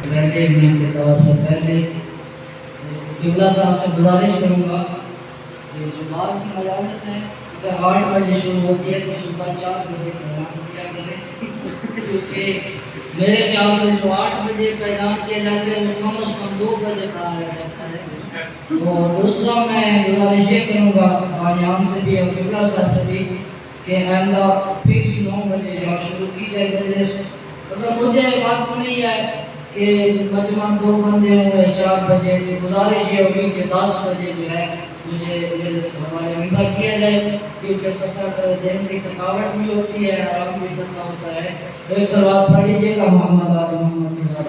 پہلے میں کتاب سے پہلے قبلہ صاحب سے گزارش کروں گا کہ جمعہ کی مجالس ہے اگر 8 بجے شروع ہوتی ہے تو صبح 4 بجے کا اعلان کیا کریں، کیونکہ میرے خیال سے جو 8 بجے کا اعلان کیا جاتا ہے وہ کم از کم 2 بجے پڑھایا جاتا ہے۔ اور دوسرا میں گزارش یہ کروں گا بانیان سے بھی اور قبلہ صاحب سے بھی کہ آئندہ فکس 9 بجے جہاں شروع کی جائے مجلس۔ مطلب مجھے بات تو نہیں ہے کہ مجمع 2 بندے ہوئے 4 بجے، گزارش یہ ہوگی کہ 10 بجے جو ہے مجھے ہمارے ممبر کیا جائے، کیونکہ سفر دن کی تھکاوٹ بھی ہوتی ہے، آرام بھی کرنا ہوتا ہے۔ ایک سلوات پڑھ لیجیے گا محمد آل محمد کی ذات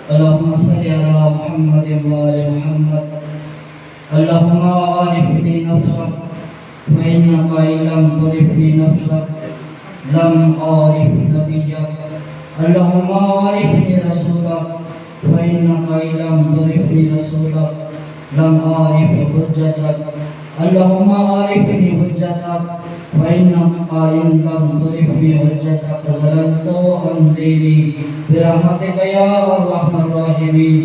اللهم صل على محمد وآل محمد اللهم عارف لي نفسك فإنك إن لم تعرف لي نفسك لم أعرف نبيك اللهم عارفني رسولك فإنك إن لم تعرفني رسولك لم أعرف حجتك اللهم عارفني حجتك فإنك إن لم تعرفني حجتك ضللت عن ديني برحمتك يا أرحم الراحمين۔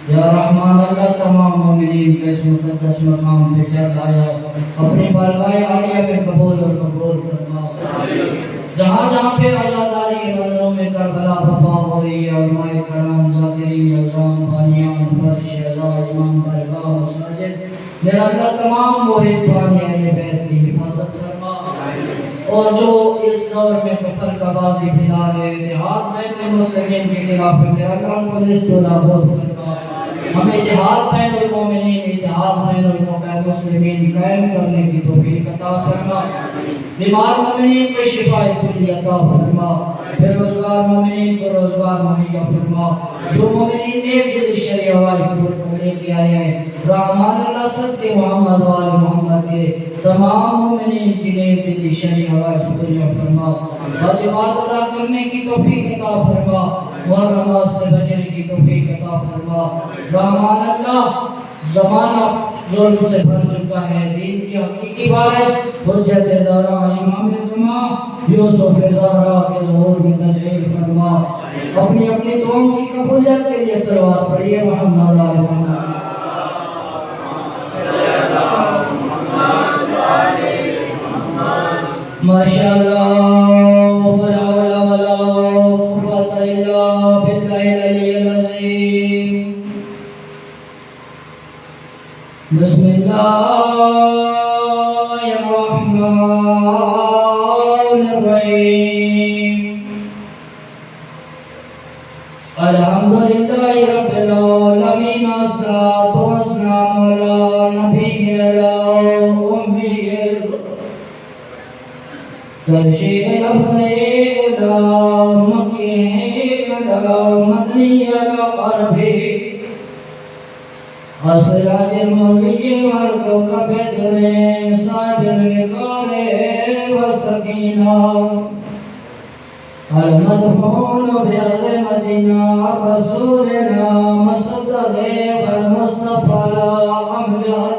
یا رحمان اللہ تمام مومنین کے اس مقدس مقام پہ چل آیا، اپنی بارگاہ عالیہ میں قبول اور قبول فرما۔ جہاں جہاں پہ عزاداری کے نظروں میں کربلا بپا ہو رہی ہے، علماء کرام ذاکرین اعظام بانیان فرش شہزاد امام بارگاہ مساجد میرا اللہ تمام مرید بانی اہل بیت کی حفاظت فرما، اور جو اس دور میں کفر کا بازی پھیلا رہے اتحاد بین المسلمین کے خلاف میرا اللہ ان کو نست و نابود فرما۔ ہمیں اتحاد بین المومنین اتحاد بین المسلمین قائم کرنے کی توفیق عطا فرما۔ بیمار مومنین کو شفا کلی عطا فرما، بے روزگار مومنین کو روزگار مہیا فرما۔ جو مومنین نیک دل شرعی حوائج کو لے کے آئے ہیں رحمان اللہ صد کے محمد وآل محمد کے تمام مومنین کی نیک دل شرعی حوائج پورا فرما، واجبات ادا کرنے کی توفیق عطا فرما، محرمات سے بچنے کی توفیق عطا فرما۔ رحمان اللہ زمانہ ظلم سے بھر چکا ہے، دین کی حقیقی وارث حجت دارا امام زمان یوسف زہرا کے ظہور میں تشریف فرما۔ اپنی اپنی دعاؤں کی قبولیت کے لیے صلوات پڑھیے محمد آل محمد۔ ماشاءاللہ ولا حول ولا قوت الا باللہ العلی العظیم۔ بسم اللہ الرحمن الرحیم الحمدللہ رب العالمین والصلاۃ والسلام علی نبی الامی ترشید لفظ مکی مدنی عربی اسراج المولی والکوکب دریں صاحب الوقار والسکینہ المدفون بیاض مدینہ رسولنا مصدد والمصطفى امجد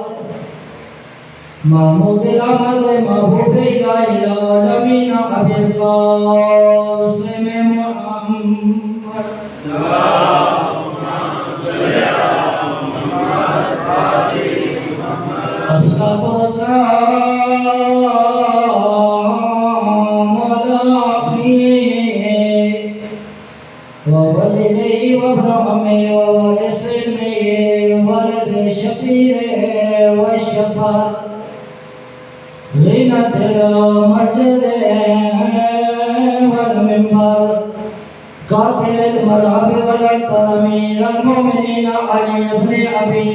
محمود العمد محبوب العالمین ابی القاسم محمد الصلاة والسلام على أخيه ووزيره وابنه ووارثه ولد شفيعه والشفاعة زينة المسجد والمنبر قاتل المرعب والكرمين المؤمنين علي بن أبي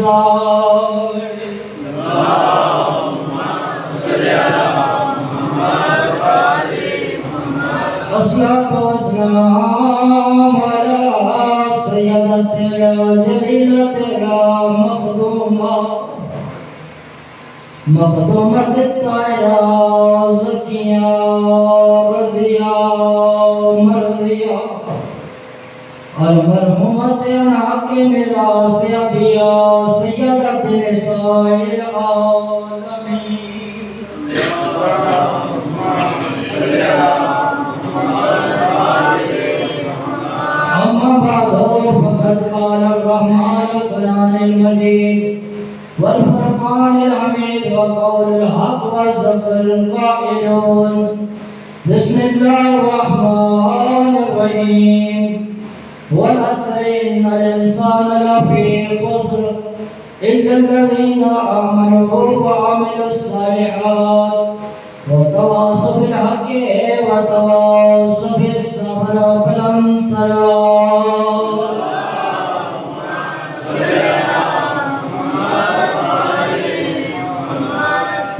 طالب اللهم صل على محمد وآل محمد والصلاة والسلام على سيدة الجليلة المخدومة مخدومة الطاهرة زكية رضية مرضية المرحومة عن حكيم راس أبيها سيدة نساء العالمين أما بعد فقد قال الرحمن القرآن المجيد والفرقان الحميد وقول الحق والذكر القائلون بسم الله الرحمن الرحيم والعصر إن الإنسان لفي خسر إلا الذين آمنوا وعملوا الصالحات وتواصوا بالحق وتواصوا بالصبر فالأمثال.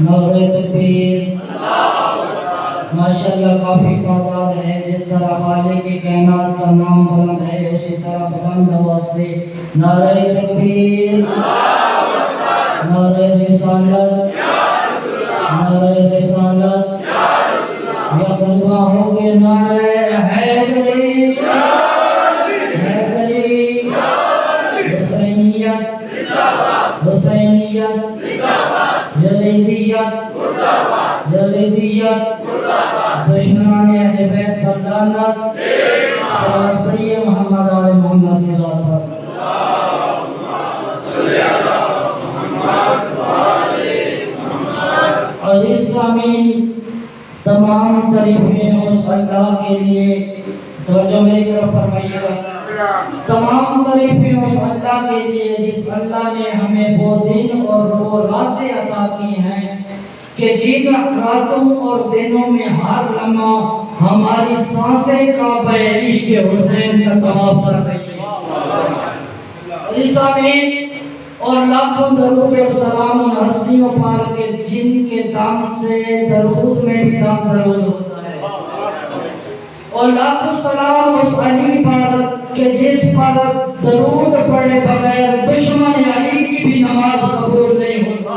نعرہ تکبیر. ماشاءاللہ کافی تعداد ہے. جس طرح خالق کی کائنات کا نام بلند ہے اسی طرح بلند آواز سے نعرہ تکبیر، نعرہ رسالت، نعرہ رسالت یا بزرگاں ہوگے نعرہ حیدری، حیدری، حسینیت، حسینیت، یزیدیت، یزیدیت، دشمنان اہل بیت پر لعنت، صلوات پڑھیے محمد آل محمد کی ذات پر. عزیز سامعین، تمام تعریفیں اس اللہ کے لیے، توجہ میری طرف فرمائیے گا، تمام تعریفیں اس اللہ کے لیے جس اللہ نے ہمیں وہ دن اور وہ راتیں عطا کی ہیں کہ جن راتوں اور دنوں میں ہر لمحہ ہماری سانسیں کعبہ عشق حسین کا طواف کر رہی ہیں. عزیز سامعین، اور لاکھوں درود و سلام ان ہستیوں پر کے جن کے دم سے درود میں بھی دم درود ہوتا ہے، اور لاکھوں سلام اس علی پر کہ جس پر درود پڑے بغیر دشمن علی کی بھی نماز قبول نہیں ہوتا.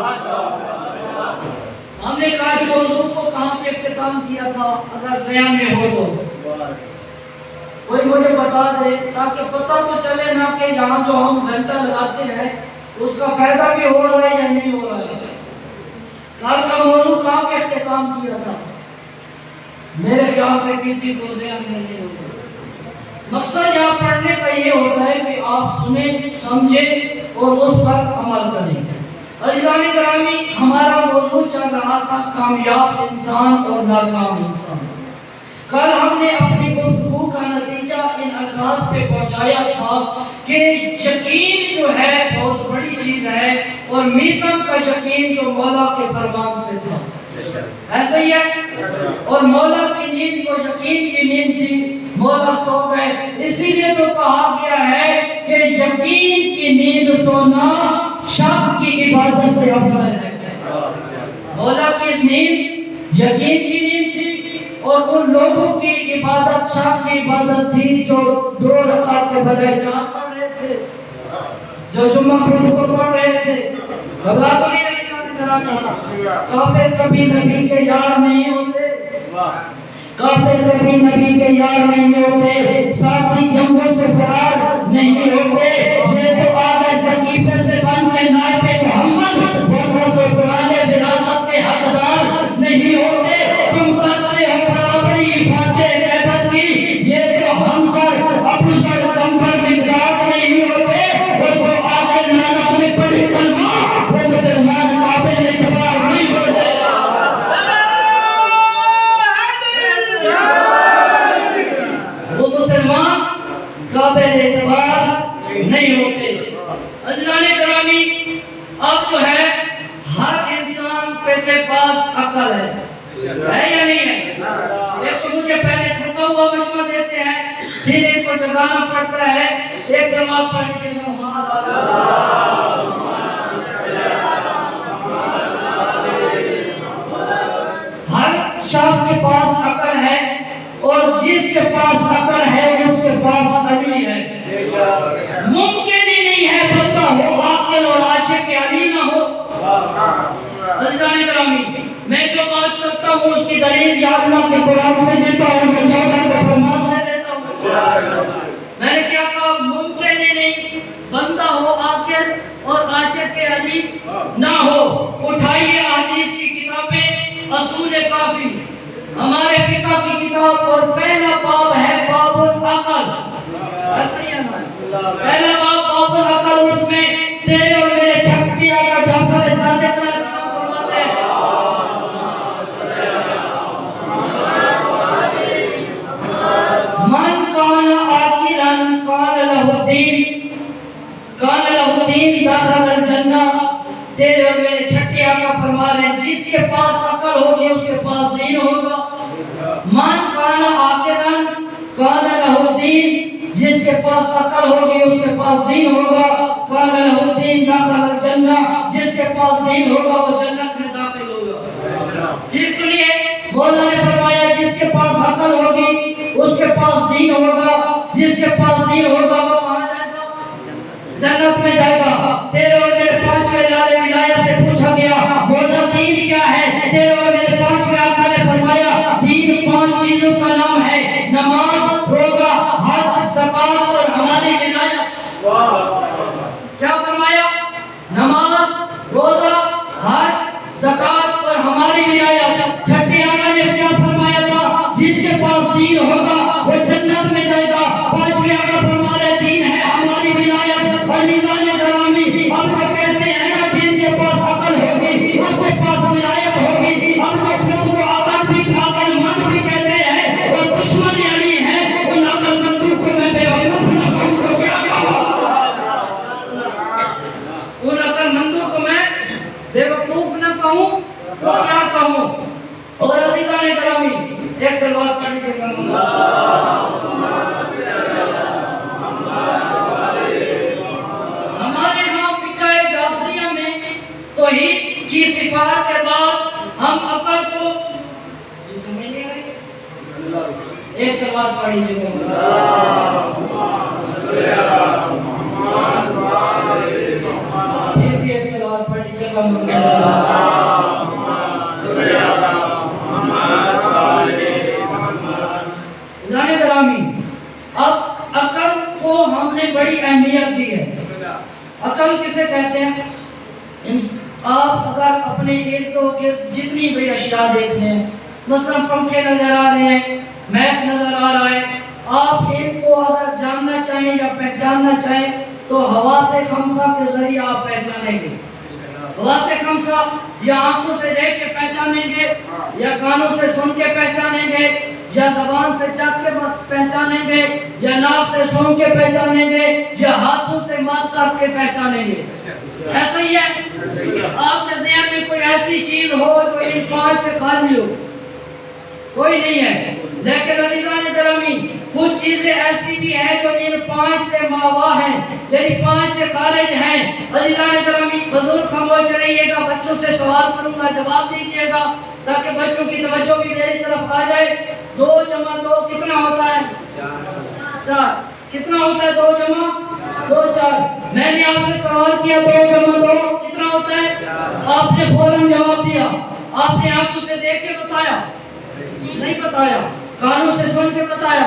ہم نے کہا کہ موضوع کو کہاں پہ اختتام کیا تھا؟ اگر بیان میں ہو تو کوئی مجھے بتا دے تاکہ پتہ تو چلے نا کہ یہاں جو ہم گھنٹہ لگاتے ہیں اس کا فائدہ بھی ہو رہا ہے یا نہیں ہو رہا ہے. کل کا موضوع کہاں پہ اختتام کیا تھا؟ میرے خیال سے کسی کو ذہن میں نہیں ہوتا. مقصد یہاں پڑھنے کا یہ ہوتا ہے کہ آپ سنیں، سمجھیں اور اس پر عمل کریں. عزیزان گرامی، ہمارا موضوع چل رہا تھا کامیاب انسان اور ناکام انسان. کل ہم نے اپنی گفتگو کا نتیجہ ان الفاظ پہ پہنچایا تھا کہ یقین جو ہے بہت بڑی چیز ہے، اور میثم کا یقین جو مولا کے فرمان پہ تھا. ایسا ہی ہے. اور مولا کی نیند کو یقین کی نیند تھی، مولا سو گئے. اسی لیے تو کہا گیا ہے کہ یقین کی نیند سونا شک کی عبادت سے افضل ہے. مولا کی نیند یقین کی نیند تھی، اور ان لوگوں کی عبادت شک کی عبادت تھی جو 2 رکعت کے بجائے 4 پڑھ رہے تھے، جو جمعہ خود کو پڑھ رہے تھے. گھبرا تو نہیں رہے کافر کبھی نبی کے یار نہیں ہوتے، کافر کبھی نبی کے یار نہیں ہوتے، ساتھی جنگوں سے فرار نہیں ہوتے. یہ تو آگے سکیفے سے بن کے نائب محمد بولوں سے سرانے وراثت کے حقدار نہیں ہوتے. تم کرتے ہو برابری فاتح غیبت کی، یہ تو ہم سر ابو سر کمبر مقدار نہیں ہوتے. وہ جو آگے نانس میں پڑھی کلمہ وہ مسلمان قابل اعتبار نہیں ہوتے. وہ مسلمان قابل اعتبار نہیں ہوتے. عزیزان گرامی، اب جو ہے ہر انسان کے پاس عقل ہے یا نہیں ہے؟ ایک تو مجھے پہلے تھکا ہوا مجمع دیتے ہیں، پھر ایک کو جگانا پڑتا ہے. ایک سماعت پڑھنے کے لیے ہر شخص کے پاس عقل ہے، اور جس کے پاس عقل ہے اس کے پاس علی ہے. ممکن ہی نہیں ہے بندہ ہو عاقل اور عاشق علی نہ ہو. عزیزان گرامی، میں جو بات کرتا ہوں اس کی دلیل یا اللہ کے قرآن سے دیتا ہوں، یا اللہ کے فرمان سے دیتا ہوں. میں نے کیا کہا؟ ممکن ہی نہیں بندہ ہو عاقل اور عاشق علی نہ ہو. اٹھائیے احادیث کی کتابیں، اصول حدیث کافی ہمارے فقہ کی کتاب اور پہلا باب ہے باب العقل. پہلا باب العقل، اس میں تیرے اور میرے چھٹی آقا جعفر صادق علیہ السلام فرماتے ہیں من کان عاقلا کان له دین داخل الجنہ. تیرے اور میرے چھٹی آقا فرما رہے ہیں جس کے پاس عقل ہوگی اس کے پاس دین ہوگا. من کان عاقلا کان له دین، جس کے پاس عقل ہوگی اس کے پاس دین ہوگا. کان له دین داخل الجنہ، جس کے پاس دین ہوگا وہ جنت میں داخل ہوگا. پھر سنیے، مولا نے فرمایا جس کے پاس عقل ہوگی اس کے پاس دین ہوگا، جس کے پاس دین ہوگا وہ کہاں جائے گا؟ جنت میں جائے گا. تیرے اور میرے پانچویں لالے ولایت سے پوچھا گیا مولا دین کیا ہے؟ تیرے اور میرے پانچویں آقا نے فرمایا دین 5 چیزوں کا نام ہے: نماز، روزہ، حج، زکات اور ہماری ولایت. کیا فرمایا؟ نماز، روزہ، حج، زکات اور ہماری ولایت. چھٹے آقا نے کیا فرمایا تھا؟ جس کے پاس دین ہوگا وہ جنت میں جائے گا. پانچویں آقا فرما رہے دین ہے ہماری ولایت. عزیزان گرامی، ہم جو کہتے ہیں نا جن کے پاس عقل ہوگی اس کے پاس ولایت ہوگی، ہم جو خود کو عقل مند بھی کہتے ہیں وہ دشمن یعنی ہے ان عقل مندوں کو میں بے وقوف نہ کہوں تو کیا کہوں؟ ان عقل مندوں کو میں بے وقوف نہ کہوں تو کیا کہوں؟ اور عزیزان گرامی ایک سلوات پڑھ لیجیے. ہمارے ہاں فقہ جعفریہ میں توحید کی صفات کے بعد ہم عقل کو سمجھ نہیں آ رہی. ایک سلوات پڑھ لیجیے. ایک سلوات پڑھ لیجیے. اب عقل کو ہم نے بڑی اہمیت دی ہے. عقل کسے کہتے ہیں؟ آپ اگر اپنے ارد گرد جتنی بھی اشیاء دیکھ لیں، مثلا پنکھے نظر آ رہے ہیں، میپ نظر آ رہا ہے، آپ ان کو اگر جاننا چاہیں یا پہچاننا چاہیں تو حواس خمسہ کے ذریعے آپ پہچانیں گے. حواس خمسہ یا آنکھوں سے دیکھ کے پہچانیں گے، یا کانوں سے سن کے پہچانیں گے، یا زبان سے چکھ کے پہچانیں گے، یا ناک سے سونگھ کے پہچانیں گے، یا ہاتھوں سے مس کر کے پہچانیں گے. ایسا ہی ہے. آپ کے ذہن میں کوئی ایسی چیز ہو جو ان 5 سے خالی ہو؟ کوئی نہیں ہے. لیکن عزیزان گرامی کچھ چیزیں ایسی بھی ہیں جو ان 5 سے ماوا ہیں، یعنی 5 سے خارج ہیں. عزیزان گرامی بزرگ خاموش رہیے گا، بچوں سے سوال کروں گا جواب دیجیے گا تاکہ بچوں کی توجہ بھی میری طرف آ جائے. 2 جمع 2 کتنا ہوتا ہے؟ 4. کتنا ہوتا ہے 2 جمع 2 4. میں نے آپ سے سوال کیا 2 جمع 2 کتنا ہوتا ہے؟ آپ نے فوراً جواب دیا. آپ نے آنکھوں سے دیکھ کے بتایا؟ نہیں بتایا. کانوں سے سن کے بتایا؟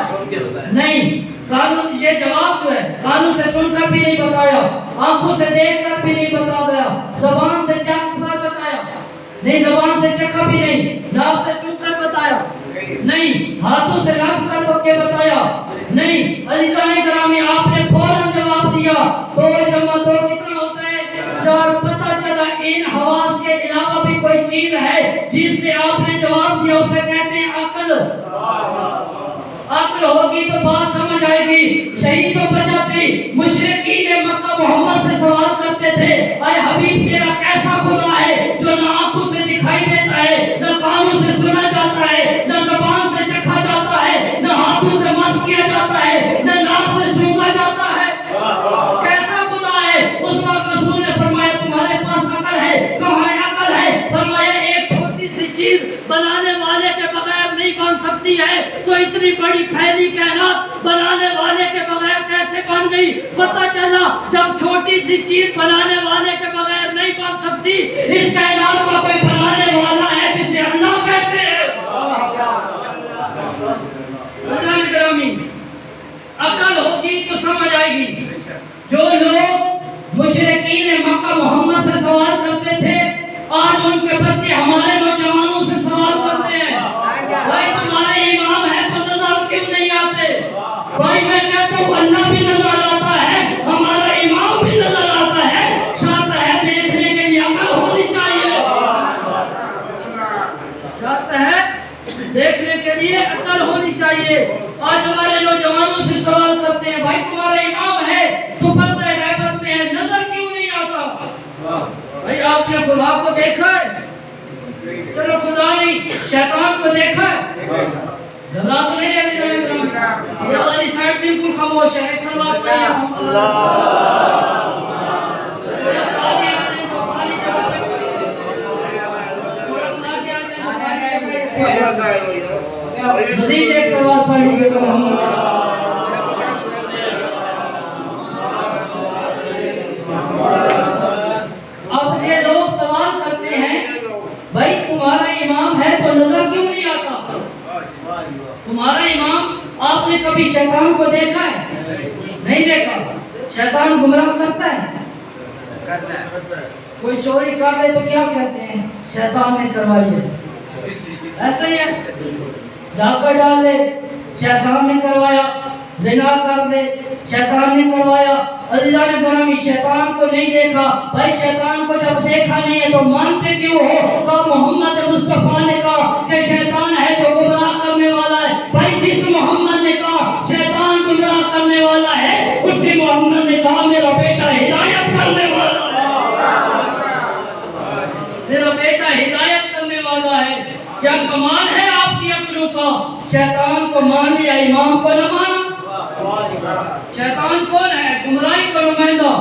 نہیں. کانوں یہ جواب جو ہے کانوں سے سن کر بھی نہیں بتایا، آنکھوں سے دیکھ کر بھی نہیں بتا گیا، زبان سے چکھ کر بتایا نہیں، زبان سے چکھا بھی نہیں، ناک سے سن کر بتایا نہیں، ہاتھوں سے لمس کر کے بتایا نہیں. عزیزان گرامی آپ نے فوراً جواب دیا 2 جمع 2 کتنا ہوتا ہے؟ 4. پتہ چلا ان حواس کے علاوہ بھی کوئی چیز ہے جس سے آپ نے جواب دیا، اسے کہتے ہیں عقل. عقل ہوگی تو بات سمجھ آئے گی. شہیدوں بچاتی مشرکین مکہ محمد سے سوال کرتے تھے اے حبیب تیرا کیسا خدا ہے جو نہ آنکھوں سے دکھائی دیتا ہے، نہ کانوں سے سنا جاتا ہے، نہ زبان سے چکھا جاتا ہے، نہ ہاتھوں سے مس کیا جاتا ہے، نہ ناک سے سونگا جاتا ہے؟ کیسا خدا ہے؟ اس وقت رسول نے فرمایا تمہارے پاس عقل ہے؟ کہاں عقل ہے؟ فرمایا ایک چھوٹی سی چیز بنانے والے کے بغیر نہیں بن سکتی ہے تو اتنی بڑی پھیلی کائنات بنانے والے کے بغیر کیسے بن گئی؟ پتہ چلا جب چھوٹی سی چیز بنانے والے کے بغیر نہیں بن سکتی، اس کائنات کا کوئی بنانے والا ہے جسے اللہ کہتے ہیں. عقل ہوگی تو سمجھ آئے گی. جو لوگ مشرکین مکہ محمد سے سوال کرتے تھے آج ان کے بچے ہمارے نوجوانوں سے سوال کر چاہیے. آج ہمارے نوجوانوں سے سوال کرتے ہیں بھائی تمہارا امام ہے تو پردہ غیبت میں ہے, نظر کیوں نہیں آتا؟ بھائی آپ نے خدا کو دیکھا ہے؟ چلو خدا نہیں, شیطان کو دیکھا ہے؟ گھبرا تو نہیں رہے. یہ والی سائڈ بالکل خاموش ہے. ایک سلوات پڑھیے مزید ایک سوال پڑھ لیجیے گا محمد. اب یہ لوگ سوال کرتے ہیں بھائی تمہارا امام ہے تو نظر کیوں نہیں آتا؟ تمہارا امام, آپ نے کبھی شیطان کو دیکھا ہے؟ نہیں دیکھا. شیطان گمراہ کرتا ہے. کوئی چوری کر لے تو کیا کہتے ہیں؟ شیطان نے کروائی ہے. ایسا ہی ہے. ڈاکہ ڈال لے, شیطان نے کروایا. زنا کر دے, شیطان نے کروایا. عزیزان گرامی, شیطان کو نہیں دیکھا. بھائی شیطان کو جب دیکھا نہیں ہے تو مانتے کیوں ہو؟ تو محمد مصطفیٰ نے کہا کہ شیطان ہے تو گمراہ کرنے والا ہے. بھائی جس محمد نے کہا شیطان گمراہ کرنے والا ہے, اسی محمد نے کہا میرا بیٹا ہدایت کرنے والا ہے. میرا بیٹا ہدایت کرنے والا ہے. کیا کمال ہے آپ کی عقلوں کا؟ شیطان کو مان لیا, امام کو نہ مانا. شیطان کون ہے؟ گمراہی کا نمائندہ,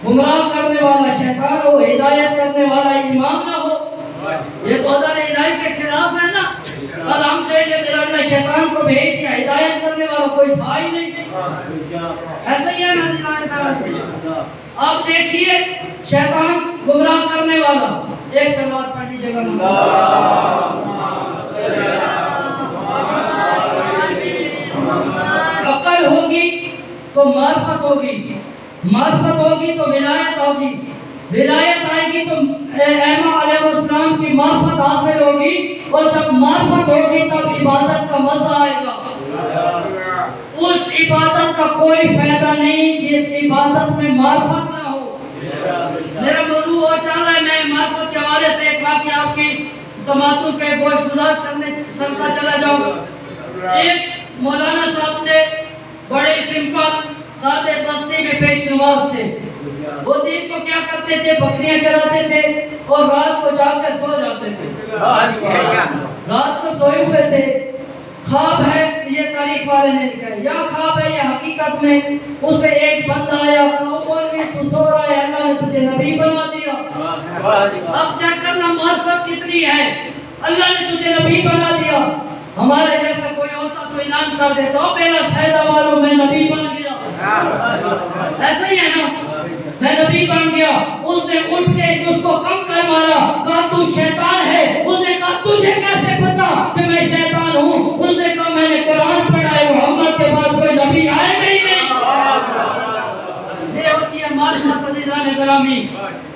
گمراہ کرنے والا شیطان ہو, ہدایت کرنے والا امام نہ ہو. یہ تو اللہ الہی کے خلاف ہے نا. اور ہم کہیں کہ میرا اللہ شیطان کو بھیج دیا, ہدایت کرنے والا کوئی تھا ہی نہیں. ایسا ہی ہے نا. آپ دیکھیے شیطان گمراہ کرنے والا. ایک سلوات پڑھ لیجیے گا. عقل ہوگی تو معرفت ہوگی, معرفت ہوگی تو ولایت ہوگی, ولایت آئے گی تو ایما علیہ السلام کی معرفت حاصل ہوگی, اور جب معرفت ہوگی تب عبادت کا مزہ آئے گا. اس عبادت کا کوئی فائدہ نہیں جس عبادت میں معرفت نہ ہو. میرا موضوع اور چل رہا ہے, میں معرفت کے حوالے سے ایک واقعہ آپ کی سماعتوں کے گوش گزار کرتا چلا جاؤں گا. ایک مولانا صاحب تھے, بڑے سمپل سادے بستی میں پیش نواز تھے. وہ دن کو کیا کرتے تھے؟ بکریاں چراتے تھے اور رات کو جا کے سو جاتے تھے. رات کو سوئے ہوئے تھے. خواب ہے, یہ تاریخ والے نے لکھا ہے, یا خواب ہے یا حقیقت میں اسے ایک بندہ آیا, مولوی تو سو رہا ہے, اللہ نے تجھے نبی بنا دیا. اب چیک کرنا معرفت کتنی ہے. اللہ نے تجھے نبی بنا دیا. ہمارے جیسا کوئی ہوتا تو اعلان کر دیتا ہو پہلا سیدہ والوں میں نبی بن گیا. ایسا ہی ہے نا, میں نبی بن گیا. اس نے اٹھ کے اس کو کم کر مارا, کہا تو شیطان ہے. اس نے کہا تجھے کیسے پتا کہ میں شیطان ہوں؟ اس نے کہا میں نے قرآن پڑھا ہے, محمد کے بعد کوئی نبی آئے گا ہی نہیں. یہ ہوتی ہے معرفت عزیزان گرامی.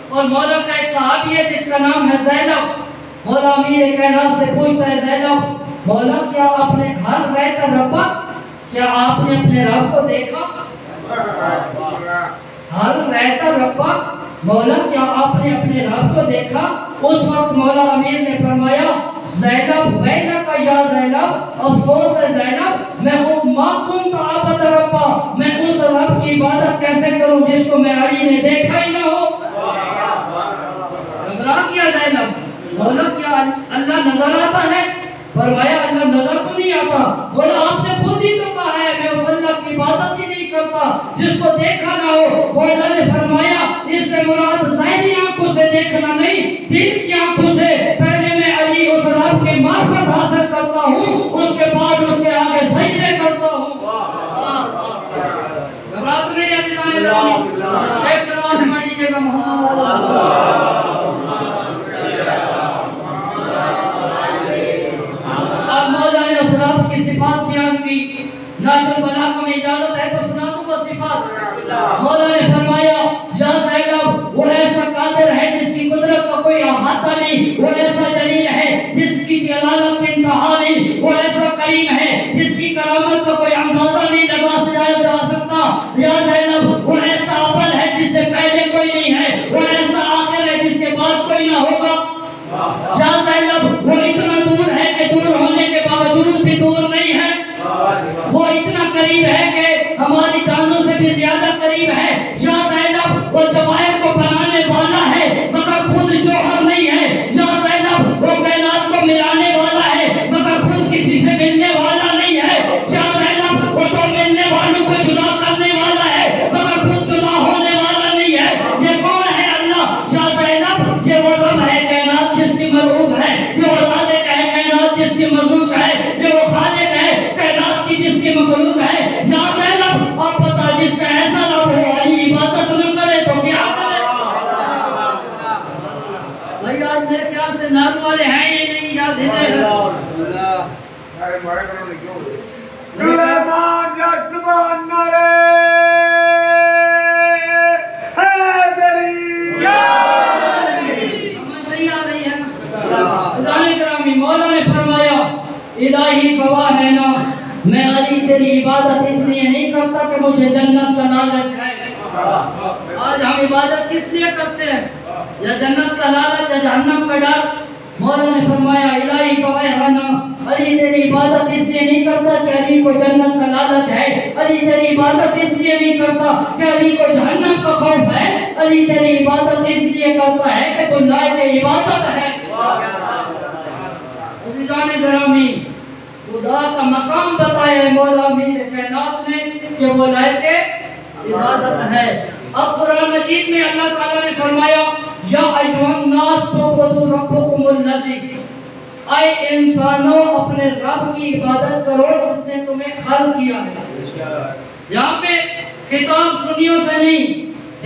اور مولا کا ایک صحابی ہے جس کا نام ہے زینب. مولا امیر کائنات سے پوچھتا ہے, زینب مولا کیا آپ نے ہر رہتا ربا, کیا آپ نے اپنے رب کو دیکھا؟ ہر رہتا ربا, مولا کیا آپ نے اپنے رب کو دیکھا؟ اس وقت مولا امیر نے فرمایا زینب ویدہ کا یا زینب, افسوس ہے زینب, میں وہ ماں کنت عبد ربا, میں اس رب کی عبادت کیسے کروں جس کو میں علی نے دیکھا ہی نہ ہو. گھبرا کیا زینب, مولا کیا اللہ نظر آتا ہے؟ فرمایا اللہ نظر تو نہیں آتا. بولا آپ نے خود ہی تو کہا ہے میں اس اللہ کی عبادت ہی نہیں کرتا جس کو دیکھا نہ ہو. مولا نے فرمایا اس سے مراد ظاہری آنکھوں سے دیکھنا نہیں, دل کی آنکھوں سے. پہلے میں علی اس رب کی معرفت حاصل کرتا ہوں, اس کے بعد اس کے آگے سجدے کرتا ہوں. گھبراہٹ نہیں رہتی جانے. ایک سوال پڑھ لیجیے گا محمد. کی صفات بیان کی, ناج البلاغہ میں اجازت ہے تو سنا دوں وہ صفات. مولا نے فرمایا یا زینب وہ ایسا قادر ہے جس کی قدرت کا کوئی احاطہ نہیں, وہ ایسا جلیل ہے جس کی جلالت کی انتہا نہیں, وہ ایسا کریم ہے جس کی کرامت کا کوئی اندازہ نہیں لگا سجایا جا سکتا. یا زینب وہ ایسا اول ہے جس سے پہلے کوئی نہیں ہے, وہ ایسا آخر ہے جس کے بعد کوئی نہ ہوگا. یا زینب وہ اتنا دور ہے کہ دور ہونے کے باوجود بھی دور نہیں ہے. قریب ہے کہ ہماری جانوں سے بھی زیادہ قریب ہے. یا زینب وہ جوائر کو بنانے والا ہے مگر خود جوہر نہیں ہے. یا زینب وہ کائنات کو ملانے والا ہے مگر خود کسی سے ملنے والا نہیں ہے. یا زینب وہ تو ملنے والوں کو جدا کرنے والا ہے مگر خود جدا ہونے والا نہیں ہے. یہ کون ہے اللہ؟ یا زینب یہ وہ رب ہے کائنات جس کی مرغوب ہے. یہ وہ خالق ہے کائنات جس کی مرغوب ہے. یہ وہ خالق ہے کائنات کی جس کی مخلوق ہے. یا زینب آپ پتا جس کا ایسا رب ہے علی عبادت نہ کرے تو کیا کرے؟ بھائی آج میرے خیال سے نعت والے ہیں یہ نہیں یاد ہے. سلیمان یکسبان نعرے حیدری سمجھ صحیح آ رہی ہے نا؟ خدائے کرامی مولا نے فرمایا الہی گواہ ہے نا میں علی تیری عبادت اس لیے نہیں کرتا کہ مجھے جنت کا لالچ ہے. آج ہم عبادت کس لیے کرتے ہیں؟ یا جنت کا لالچ یا جہنم کا ڈر. مولا نے فرمایا الہی گواہ ہے نا علی تیری عبادت اس لیے نہیں کرتا کہ علی کو جنت کا لالچ ہے. علی تیری عبادت اس لیے نہیں کرتا کہ علی کو جہنم کا خوف ہے. علی تیری عبادت اس لیے کرتا ہے کہ تو لائق عبادت ہے. عزیزان گرامی خدا کا مقام بتایا ہے مولا امیر کائنات نے کہ وہ لائق عبادت ہے. اب قرآن مجید میں اللہ تعالیٰ نے فرمایا یا ایھا الناس اعبدوا ربکم الذی اے انسانوں اپنے رب کی عبادت کرو جس نے تمہیں خلق کیا ہے. یہاں پہ خطاب سنیوں سے نہیں,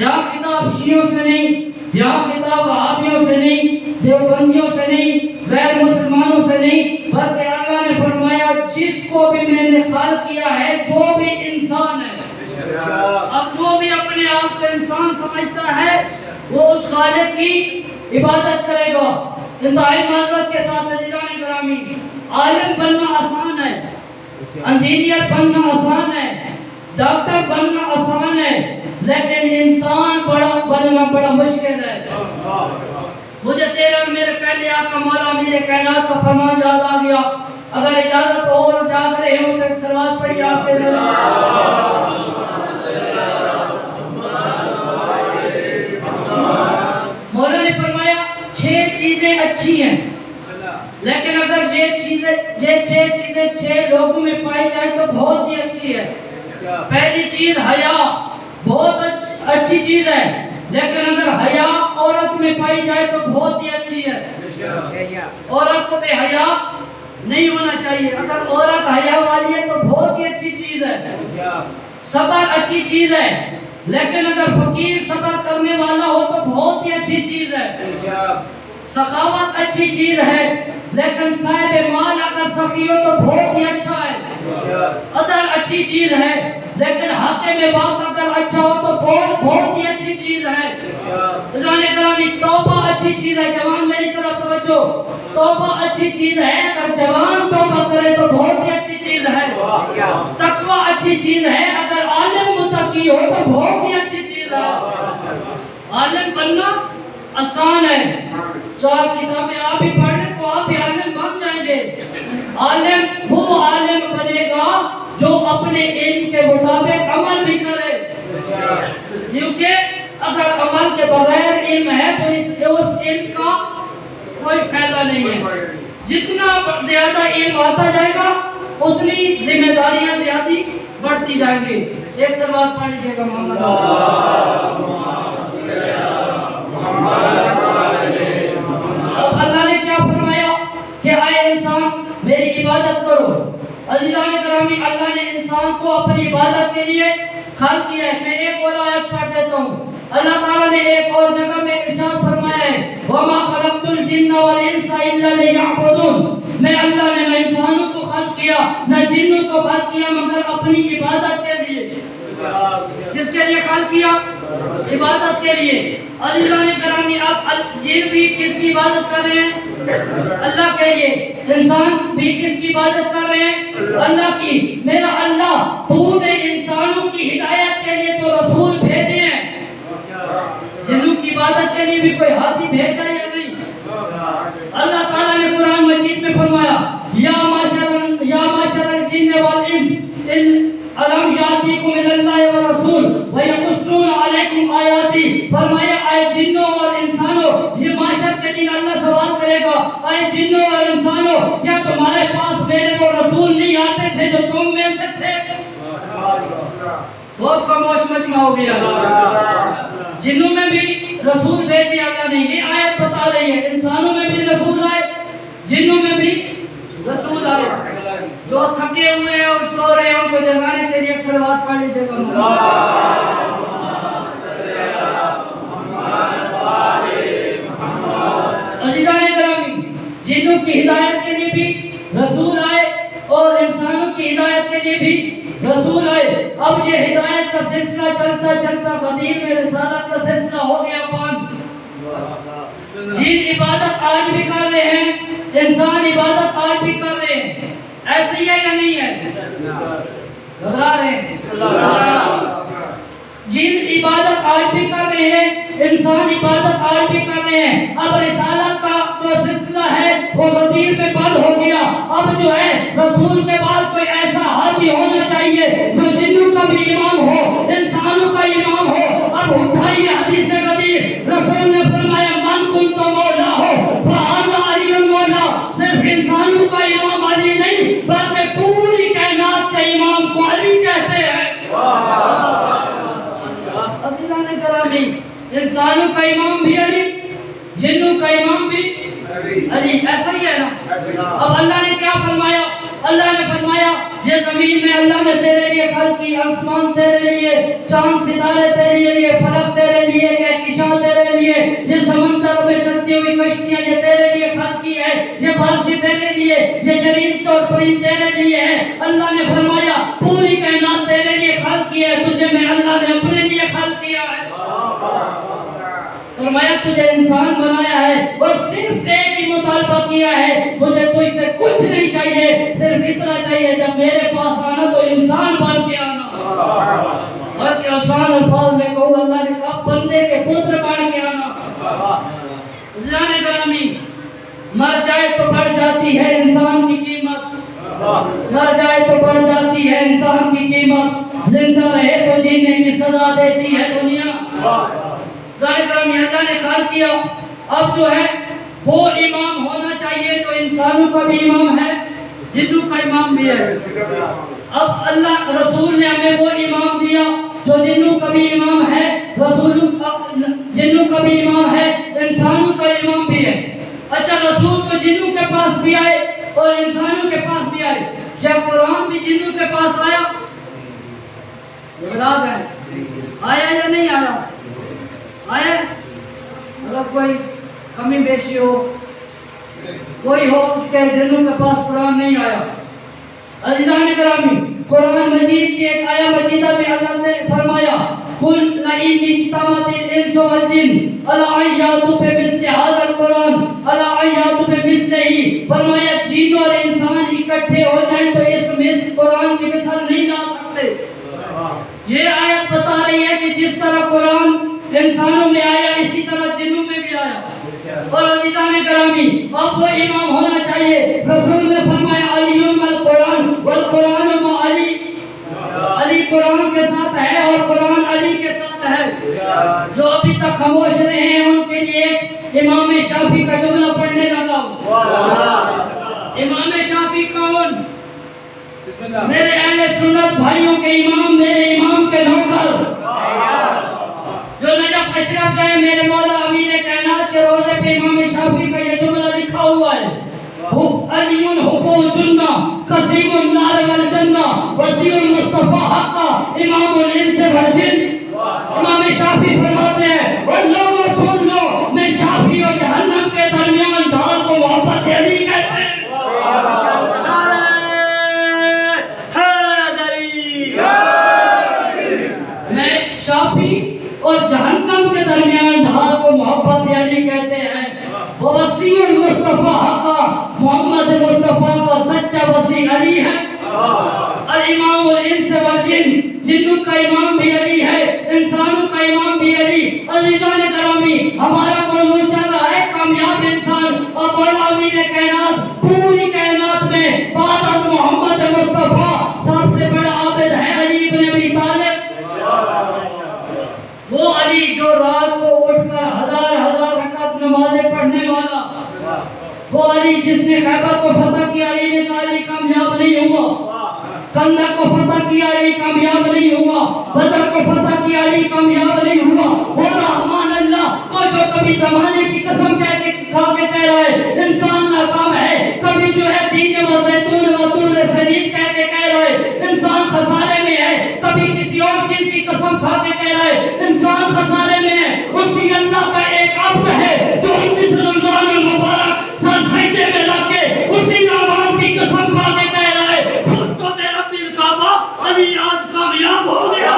یہاں خطاب شیعوں سے نہیں, یہاں خطاب وہابیوں سے نہیں, دیوبندیوں سے نہیں, غیر مسلمانوں سے نہیں, بلکہ اللہ نے فرمایا جس کو بھی میں نے خلق کیا ہے جو بھی انسان ہے. اب جو بھی اپنے آپ کو انسان سمجھتا ہے وہ اس خالق کی عبادت کرے گا. انتہائی معذرت کے ساتھ عزیزان گرامی عالم بننا آسان ہے, انجینئر بننا آسان ہے, ڈاکٹر بننا آسان ہے, لیکن انسان بننا بڑا مشکل ہے. مجھے تیرے اور میرے پہلے آقا مولا امیر کائنات کا فرمان یاد آ گیا. اگر اجازت ہو اور جاگ رہے ہوں تو صلوات پڑھی آپ کے مولا نے فرمایا 6 چیزیں اچھی ہیں لیکن اگر یہ 6 چیزیں 6 لوگوں میں پائی جائیں تو بہت ہی اچھی ہے. پہلی چیز حیا, بہت اچھی چیز ہے لیکن اگر حیا عورت میں پائی جائے تو بہت ہی اچھی ہے. عورت کو بے حیا نہیں ہونا چاہیے. اگر عورت حیا والی ہے تو بہت ہی اچھی چیز ہے. صبر اچھی چیز ہے لیکن اگر فقیر صبر کرنے والا ہو تو بہت ہی اچھی چیز ہے. سخاوت اچھی چیز ہے لیکن صاحب مال اگر سخی ہو تو بہت ہی اچھا ہے. عدل اچھی چیز ہے لیکن حق میں باپ اگر اچھا ہو تو بہت ہی اچھی چیز ہے. جان گرامی توبہ اچھی چیز ہے. جوان میری طرف توجہ, توبہ اچھی چیز ہے. اگر جوان توبہ کرے تو بہت ہی اچھی چیز ہے. تقوی اچھی چیز ہے. اگر عالم متقی ہو تو بہت ہی اچھی چیز ہے. عالم بننا آسان ہے. 4 کتابیں آپ ہی پڑھ لیں تو آپ ہی عالم بن جائیں گے. عالم وہ عالم بنے گا جو اپنے علم کے مطابق عمل بھی کرے, کیونکہ اگر عمل کے بغیر علم ہے تو اس علم کا کوئی فائدہ نہیں ہے. جتنا زیادہ علم آتا جائے گا اتنی ذمہ داریاں زیادہ بڑھتی جائیں گی. ایک سے بات پڑھ لیجیے گا محمد اب اللہ نے کیا فرمایا کہ اے انسان میری عبادت کرو. عزیزان گرامی اللہ نے انسان کو اپنی عبادت کے لیے خلق کیا ہے. میں ایک اور آیت پڑھ دیتا ہوں. اللہ تعالیٰ نے ایک اور جگہ میں ارشاد فرمایا ہے وَمَا خَلَقْتُ الْجِنَّ وَالْإِنسَ إِلَّا لِيَعْبُدُونِ. میں اللہ نے نہ انسانوں کو خلق کیا نہ جنوں کو خلق کیا مگر اپنی عبادت کے لیے. کس کے لیے خلق کیا؟ عبادت کے لیے. عزیزان گرامی اب جن بھی کس کی عبادت کر رہے ہیں؟ اللہ کے لیے. انسان بھی کس کی عبادت کر رہے ہیں؟ اللہ کی. میرا اللہ تو نے انسانوں کی ہدایت کے لیے تو رسول بھیجے ہیں. جنوں کی عبادت کے لیے بھی کوئی ہاتھی بھیجا یا نہیں؟ اللہ تعالیٰ نے قرآن مجید میں فرمایا یا معاشر الجن والانس الم اے جنوں اور انسانوں، کیا تمہارے پاس میرے وہ رسول نہیں آتے تھے جو تم میں سے تھے؟ بہت خاموش مجمع ہو گیا۔ جنوں میں بھی رسول بھیجے اللہ نے، یہ آیت بتا رہی ہے انسانوں میں بھی رسول آئے، جنوں میں بھی رسول آئے۔ جو تھکے ہوئے ہیں اور سو رہے ہیں ان کو جگانے کے لیے ایک صلوات پڑھ لیجیے گا۔ جنوں کی ہدایت کے لیے بھی رسول آئے اور انسانوں کی ہدایت کے لیے بھی رسول آئے۔ اب یہ ہدایت کا سلسلہ چلتا چلتا غدیر میں رسالت کا سلسلہ ہو گیا بند۔ جن عبادت آج بھی کر رہے ہیں، انسان عبادت آج بھی کر رہے ہیں، ایسے ہی ہے یا نہیں ہے؟ گھبرا رہے ہیں؟ جن عبادت آج بھی کر رہے ہیں، انسان عبادت آج بھی کر رہے ہیں۔ اب رسالت کا جو سلسلہ ہے وہ غدیر میں بند ہو گیا۔ اب جو ہے رسول کے بعد کوئی ایسا ہادی ہونا چاہیے جو جنوں کا بھی امام ہو، انسانوں کا امام ہو۔ اب اٹھائیے حدیث غدیر، رسول نے فرمایا من کنت مولا ہو فہذا علی المولا۔ صرف انسانوں کا امام علی نہیں بلکہ پوری کائنات کے امام کو علی کہتے ہیں۔ انسانوں کا امام بھی علی، جنوں کا امام بھی علی، ایسا ہی ہے نا؟ اب اللہ نے کیا فرمایا؟ اللہ نے فرمایا یہ زمین میں اللہ نے تیرے لیے خلق کی، آسمان تیرے لیے، چاند ستارے تیرے لیے، فلک تیرے لیے، کہکشاں تیرے لیے، یہ سمندر میں چلتی ہوئی کشتیاں یہ تیرے لیے خلق کی ہے، یہ بارشیں تیرے لیے، یہ چرند اور پرند تیرے لیے ہے۔ اللہ نے فرمایا پوری کائنات تیرے لیے خلق کی ہے، تجھے میں اللہ نے اپنے لیے خلق کیا ہے۔ فرمایا تجھے انسان بنایا ہے اور صرف ایک ہی مطالبہ کیا ہے، مجھے تجھ سے کچھ نہیں چاہیے، صرف اتنا چاہیے جب میرے پاس آنا تو انسان بن کے آنا۔ اور کہ آسان الفاظ میں کہوں، اللہ نے کہا بندے کے پتر بن کے آنا۔ جان گرامی، مر جائے تو بڑھ جاتی ہے انسان کی قیمت، مر جائے تو بڑھ جاتی ہے انسان کی قیمت، زندہ رہے تو جینے کی سزا دیتی ہے دنیا۔ اللہ نے خیال کیا اب جو ہے وہ امام ہونا چاہیے جو انسانوں کا بھی امام ہے، جنوں کا امام بھی ہے۔ اب اللہ رسول نے ہمیں وہ امام دیا جو جنوں کا بھی امام ہے، جنوں کا بھی امام ہے، انسانوں کا امام بھی ہے۔ اچھا رسول تو جنوں کے پاس بھی آئے اور انسانوں کے پاس بھی آئے، کیا قرآن بھی جنوں کے پاس آیا؟ آیا یا نہیں آیا؟ آیا؟ اگر کوئی کمی بیشی ہو، کوئی ہو کہ جنوں کے پاس قرآن نہیں آیا۔ عزیزان گرامی، قرآن مجید کی ایک آیہ مجیدہ میں اللہ نے فرمایا قُلْ لَئِنِ اجْتَمَعَتِ الْإِنسُ وَالْجِنُّ عَلَىٰ أَن يَأْتُوا بِمِثْلِ هَٰذَا الْقُرْآنِ عَلَىٰ أَن يَأْتُوا بِمِثْلِهِ، فرمایا جن اور انسان اکٹھے ہو جائیں تو اس قرآن کی مثال نہیں لا سکتے۔ یہ آیت بتا رہی ہے کہ جس طرح قرآن انسانوں میں آیا اسی طرح جنوں میں بھی آیا۔ اور عزیزان گرامی، اب وہ امام ہونا چاہیے۔ رسول نے فرمایا علی القرآن والقرآن مع علی، علی قرآن کے ساتھ ہے اور قرآن علی کے ساتھ ہے۔ جو ابھی تک خاموش رہے ہیں ان کے لیے امام شافعی کا جملہ پڑھنے لگا ہوں۔ امام شافعی کون؟ میرے اہل سنت بھائیوں کے امام، میرے امام کے نوکر، جو نجف اشرف گئے میرے مولا امیر کائنات کے روزے پہ امام شافعی کا یہ جملہ لکھا ہوا ہے، علی حب الجنہ قسیم النار والجنہ وسیع المصطفیٰ حقا امام الانس والجن۔ امام شافعی فرماتے ہیں اور لوگوں سن لو، میں شافعی اور جہنم کے درمیان ڈھال کو محبت علی کہتے ہیں۔ میں شافعی اور جہنم کے درمیان ڈھال کو محبت علی کہتے ہیں۔ وسیع المصطفیٰ حقا، محمد مصطفیٰ کا سچا وسیع علی ہے۔ الامام الانس والجن، جنوں کا امام بھی علی ہے، انسانوں کا امام بھی علی۔ عزیزان گرامی، ہمارا موضوع چل رہا ہے کامیاب انسان، اور مولا امیر کائنات پوری کائنات میں بعد از محمد مصطفیٰ سب سے بڑا عابد ہے علی ابن ابی طالب۔ وہ علی جو رات کو اٹھ کر ہزار ہزار رکعت نمازیں پڑھنے والا، وہ علی جس نے خیبر کو فتح کیا، علی نے کہا علی کامیاب نہیں ہوا، خندق کو فتح کیا علی کامیاب نہیں ہوا، بدر کو فتح کیا علی کامیاب نہیں ہوا۔ وہ رحمان اللہ کو جو کبھی زمانے کی قسم کہہ کے کھا کے کہہ رہا ہے انسان ناکام ہے، کبھی جو ہے تین و زیتون و طور سنین کہہ کے کہہ رہا ہے انسان خسارے میں ہے، کبھی کسی اور چیز کی قسم کھا کے کہہ رہا ہے انسان خسارے میں ہے۔ اسی اللہ کا ایک عبد ہے جو 19 رمضان المبارک سر سجدے میں لا کے اسی رحمان کی قسم کھا کے کہہ رہا ہے اس کو میرا پیر کعبہ علی آج کامیاب ہو گیا۔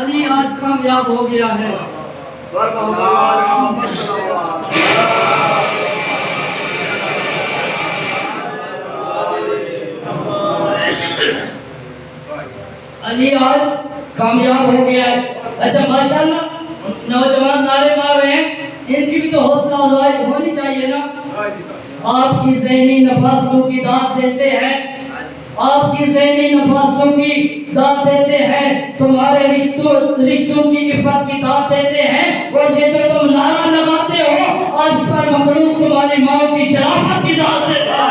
علی آج کامیاب ہو گیا ہے۔ علی آج کامیاب ہو گیا ہے۔ اچھا ماشاءاللہ نوجوان نعرے مار رہے ہیں، ان کی بھی تو حوصلہ افزائی ہونی چاہیے نا۔ آپ کی ذہنی نفاستوں کی داد دیتے ہیں، آپ کی ذہنی نفاستوں کی داد دیتے ہیں، تمہارے رشتوں کی عفت کی داد دیتے ہیں، اور یہ جو تم نعرہ لگاتے ہو آج پر مخلوق تمہاری ماں کی شرافت کی داد دیتے ہیں،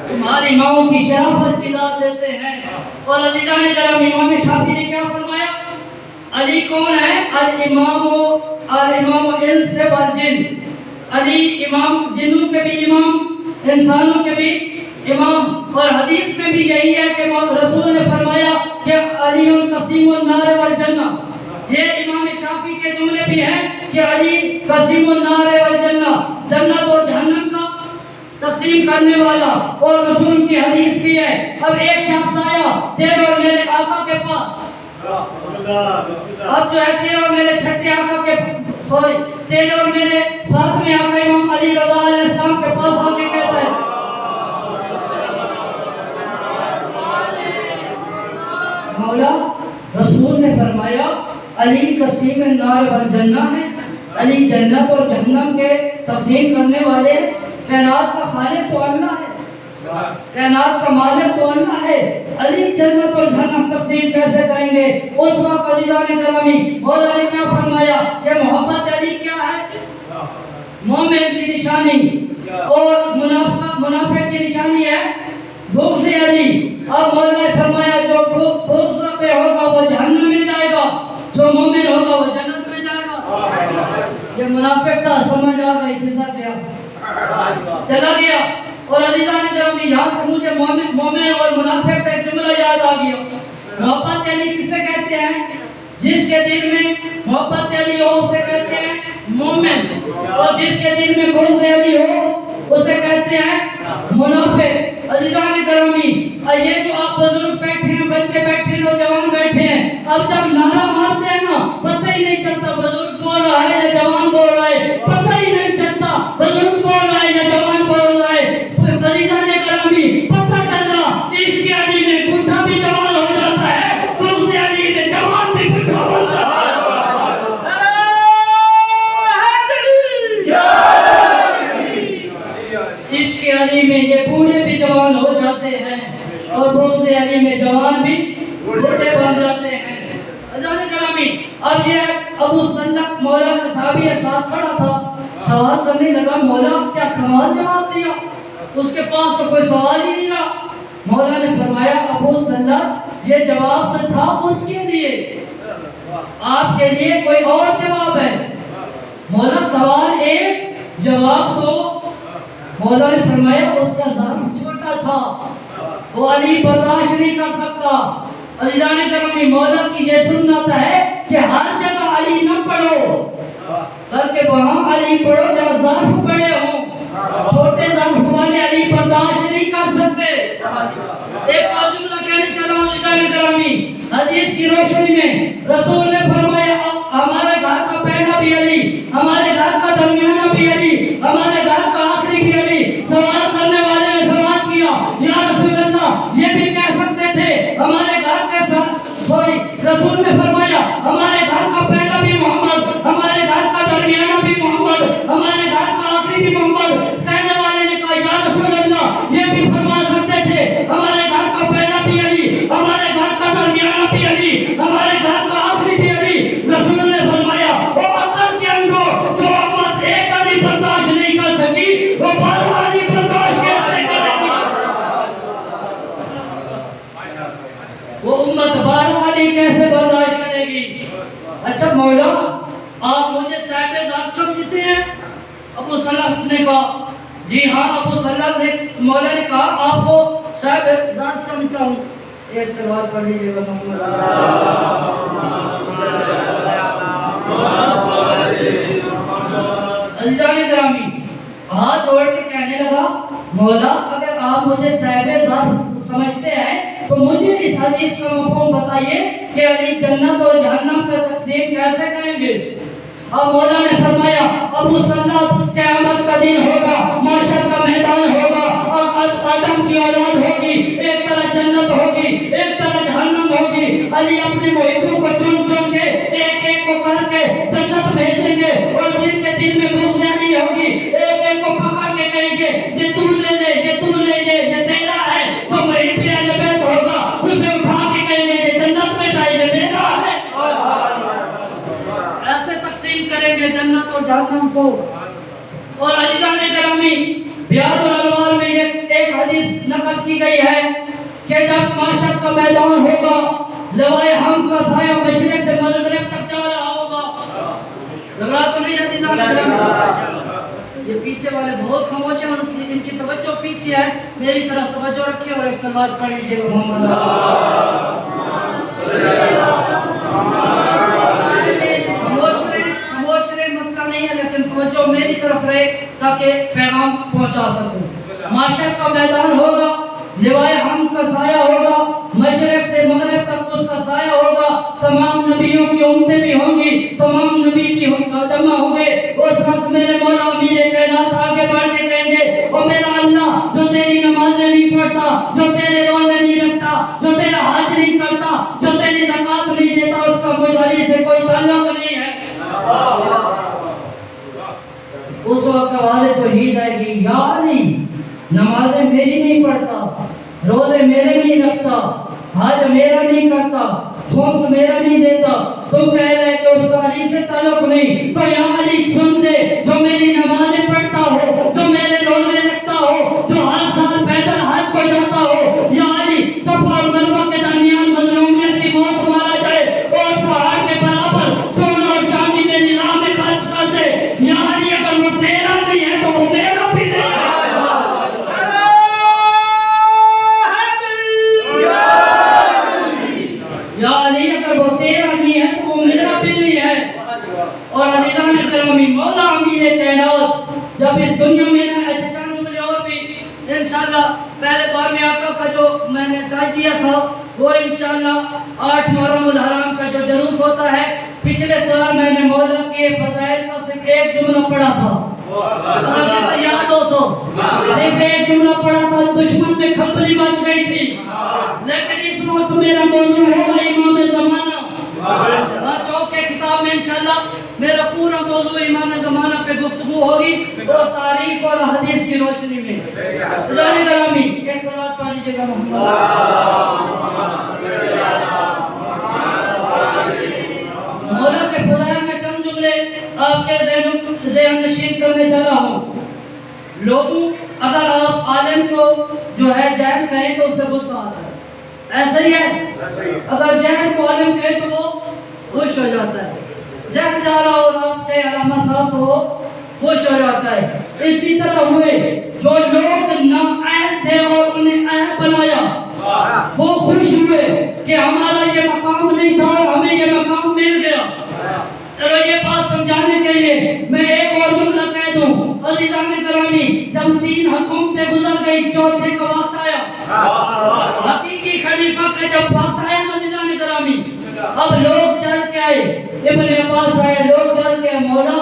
تمہاری ماں کی شرافت کی داد دیتے ہیں۔ اور عزیزان کرام امام شافعی نے کیا فرمایا؟ علی کون ہے؟ الامام الانس والجن، علی امام جنوں کے بھی امام، انسانوں کے بھی امام۔ اور حدیث میں بھی یہی ہے کہ رسول نے فرمایا کہ علی قسیم النار والجنہ، یہ امام شافعی کے جملے بھی ہیں کہ علی قسیم النار والجنہ، جنت اور جہنم کا تقسیم کرنے والا، اور رسول کی حدیث بھی ہے۔ اب ایک شخص آیا تیرے اور میرے آقا کے پاس، اب جو ہے تیرے اور میرے چھٹے آقا کے تیرے اور میرے ساتھ میں آقا امام علی رضا علیہ السلام کے پاس آ کے کہتا ہے مولا، رسول نے فرمایا علی قسیم النار والجنہ ہے، علی جنت اور جہنم کے تقسیم کرنے والے، کائنات کا خالق تو اللہ ہے، کائنات کا مالک تو اللہ ہے، علی جنت اور جہنم تقسیم کیسے کریں گے؟ اس وقت عزیزان گرامی مولا نے کیا فرمایا کہ محبت علی کیا ہے؟ مومن کی نشانی، اور منافق کی نشانی ہے بغض علی۔ اب مولا نے فرمایا جو بغض پہ ہوگا وہ جہنم میں جائے گا، جو مومن ہوگا وہ جنت میں جائے گا۔ یہ منافق تھا، سمجھ آ گئی، پھسل گیا، چلا گیا۔ اور عزیزان گرامی یہاں سے مجھے مومن اور منافق سے ایک جملہ یاد آ گیا۔ محبت علی کس سے کہتے ہیں؟ جس کے دل میں محبت علی ہو اسے کہتے ہیں مومن، اور جس کے دل میں بغض علی ہو اسے کہتے ہیں منافق۔ عزیزان گرامی یہ جو آپ بزرگ بیٹھے ہیں، بچے بیٹھے ہیں، نوجوان بیٹھے ہیں، اب جب نعرہ مارتے ہیں نا پتہ ہی نہیں چلتا بزرگ بول رہا ہے یا جوان بول رہا ہے، پتہ ہی نہیں چلتا بزرگ بول رہا ہے یا جوان بول رہا ہے۔ عزیزان گرامی پتہ چلا عشق علی میں بڈھا بھی جوان ہو جاتا ہے، بغض علی میں جوان بھی بڈھا ہو جاتا ہے۔ عشق علی میں یہ بوڑھے بھی جوان ہو جاتے ہیں، اور بغض علی میں جوان بھی بوڑھے بن جاتے ہیں۔ عزیزان گرامی اب یہ ابو سلق مولا کا صحابی ساتھ کھڑا تھا، سوال کرنے لگا مولا کیا کمال جواب دیا، اس کے پاس تو کوئی سوال ہی نہیں رہا۔ مولا نے فرمایا ابو سلق یہ جواب تو تھا اس کے لیے، آپ کے لیے کوئی اور جواب ہے۔ مولا سوال ایک جواب دو۔ مولا نے فرمایا اس کا ظرف چھوٹا تھا، وہ علی برداشت نہیں کر سکتا۔ عزیزان گرامی مولا کی یہ سنت ہے کہ ہر جگہ علی نہ پڑھو، بلکہ وہاں علی پڑھو جب ظرف بڑے ہوں، چھوٹے ظرف والے علی برداشت نہیں کر سکتے۔ ایک اور جملہ کہنے چلا ہوں عزیزان گرامی، حدیث کی روشنی میں رسول نے فرمایا ہمارے گھر کا پہلا بھی علی، ہمارے گھر کا درمیانہ بھی علی، ہمارے گھر کا آخری بھی علی۔ سوال کرنے والے نے سوال کیا یا رسول اللہ یہ بھی کہہ سکتے تھے ہمارے گھر کے رسول نے فرمایا ہمارے گھر کا پہلا بھی محمد، ہمارے گھر کا درمیانہ بھی محمد، ہمارے گھر کا آخری بھی محمد۔ کہنے والے نے کہا یا رسول اللہ یہ بھی فرما چاہتا ہوں ایک صلوات پڑھ لیجیے گا محمد عزیزان گرامی، ہاتھ جوڑ کے کہنے لگا مولا اگر آپ مجھے صاحب ظرف سمجھتے ہیں تو مجھے اس حدیث کا مفہوم بتائیے کہ علی جنت اور جہنم کا تقسیم کیسے کریں گے؟ اب مولا نے فرمایا ابو سنت قیامت کا دن ہوگا، محشر کا میدان ہوگا اور آدم کی اولاد ہوگی، ایک طرف جنت ہوگی ایک طرف جہنم ہوگی۔ علی اپنے محبوب کو چن چن کے ایک ایک کو کر کے جنت بھیجیں گے اور جن کے دل میں بغض نہیں ہوگی ایک ایک کو پکڑ کے کہیں گے یہ تو لے لے یہ تو لے لے یہ تیرا ہے۔ جو محب اہل بیت ہوگا اسے اٹھا کے کہیں گے یہ جنت میں جائے یہ میرا ہے۔ ایسے تقسیم کریں گے جنت اور جہنم کو۔ اور عزیزان گرامی، بیان الانوار میں ایک حدیث نقل کی گئی ہے کہ جب محشر کا میدان ہوگا لوائے ہم کا سایہ مشرق سے مغرب تک جا رہا ہوگا۔ گھبراہٹ تو نہیں رہتی عزیزان گرامی؟ یہ پیچھے والے بہت خاموش ہیں اور ان کی توجہ پیچھے ہے، میری طرف توجہ رکھیں اور ایک صلوات پڑھ لیجیے محمد توجہ میری طرف رہے تاکہ پیغام پہنچا سکوں۔ محشر کا میدان ہوگا، لوائے ہم کا سایہ ہوگا، مشرق سے مغرب تک اس کا سایہ ہوگا، تمام نبیوں کی امتیں بھی ہوں گی، تمام نبی کی جمع ہوں گے۔ اس وقت میرے مولا امیر کائنات آگے بڑھ کے کہیں گے او میرا اللہ جو تیری نمازیں نہیں پڑھتا، جو تیرے روزے نہیں رکھتا، جو تیرا حج نہیں کرتا، جو تیری زکوٰۃ نہیں دیتا، اس کا مجھ علی سے کوئی تعلق نہیں ہے۔ اس وقت آواز توحید آئے گی یا علی نمازیں میری نہیں پڑھتا، روزے میرے نہیں رکھتا، حج میرا نہیں کرتا، خمس میرا نہیں دیتا، تو کہہ رہے کہ اس کا علی سے تعلق نہیں، تو یا علی سن دے جو میری نمازیں پڑھتا ہو، جو میرے روزے رکھتا ہو، جو ہر سال پیدل حج کو جاتا ہو، یا علی صفا اور مروہ کے درمیان مظلومیت کی موت مارا جائے اور پہاڑ کے برابر سونا اور چاندی میری راہ میں خرچ کر دے، یا علی اگر وہ تیرا نہیں ہے تو وہ میرا بھی نہیں ہے۔ یا علی اگر وہ تیرا نہیں ہے تو وہ میرا بھی نہیں ہے۔ اور عزیزان گرامی، مولا امیر کائنات جب اس دنیا میں اچھا چند جملے اور بھی انشاءاللہ پہلے بار میں آقا کا جو میں نے تاج دیا تھا وہ انشاءاللہ 8 محرم الحرام کا جو جلوس ہوتا ہے، پچھلے سال میں نے مولا کے فضائل کا صرف ایک جملہ پڑھا تھا، اگر جسے یاد ہو تو صرف ایک جملہ پڑھا تھا، دشمن میں کھپلی بچ گئی تھی، لیکن اس وقت میرا موضوع ہوگا امام زمانہ۔ چوک کے کتاب میں انشاءاللہ میرا پورا موضوع امام زمانہ پہ گفتگو ہوگی اور تاریخ اور حدیث کی روشنی میں۔ عزیزان گرامی، ایک صلوات پڑھ لیجیے گا محمد۔ مولا کے فضائل میں چند جملے آپ کے ذہن نشین کرنے چاہ رہا ہوں۔ لوگوں اگر آپ عالم کو جو ہے جہل کہیں تو اسے غصہ آتا ہے، ایسا ہی ہے؟ اگر جہل کو عالم کہے تو وہ خوش ہو جاتا ہے، جہل جا رہا اور آپ کے علامہ صاحب تو وہ خوش ہو جاتا ہے۔ اسی طرح ہوئے جو لوگ نااہل تھے اور انہیں اہل بنایا وہ خوش ہوئے کہ ہمارا یہ مقام نہیں تھا اور ہمیں یہ مقام مل گیا۔ چلو یہ بات سمجھانے کے لیے میں ایک اور جملہ کہہ دوں۔ عزیزان گرامی، جب 3 حکومتیں گزر گئی، چوتھے کا وقت آیا، حقیقی خلیفہ کا جب وقت آیا عزیزان گرامی، اب لوگ چل کے آئے، ابن عباس آئے، لوگ چل کے مولا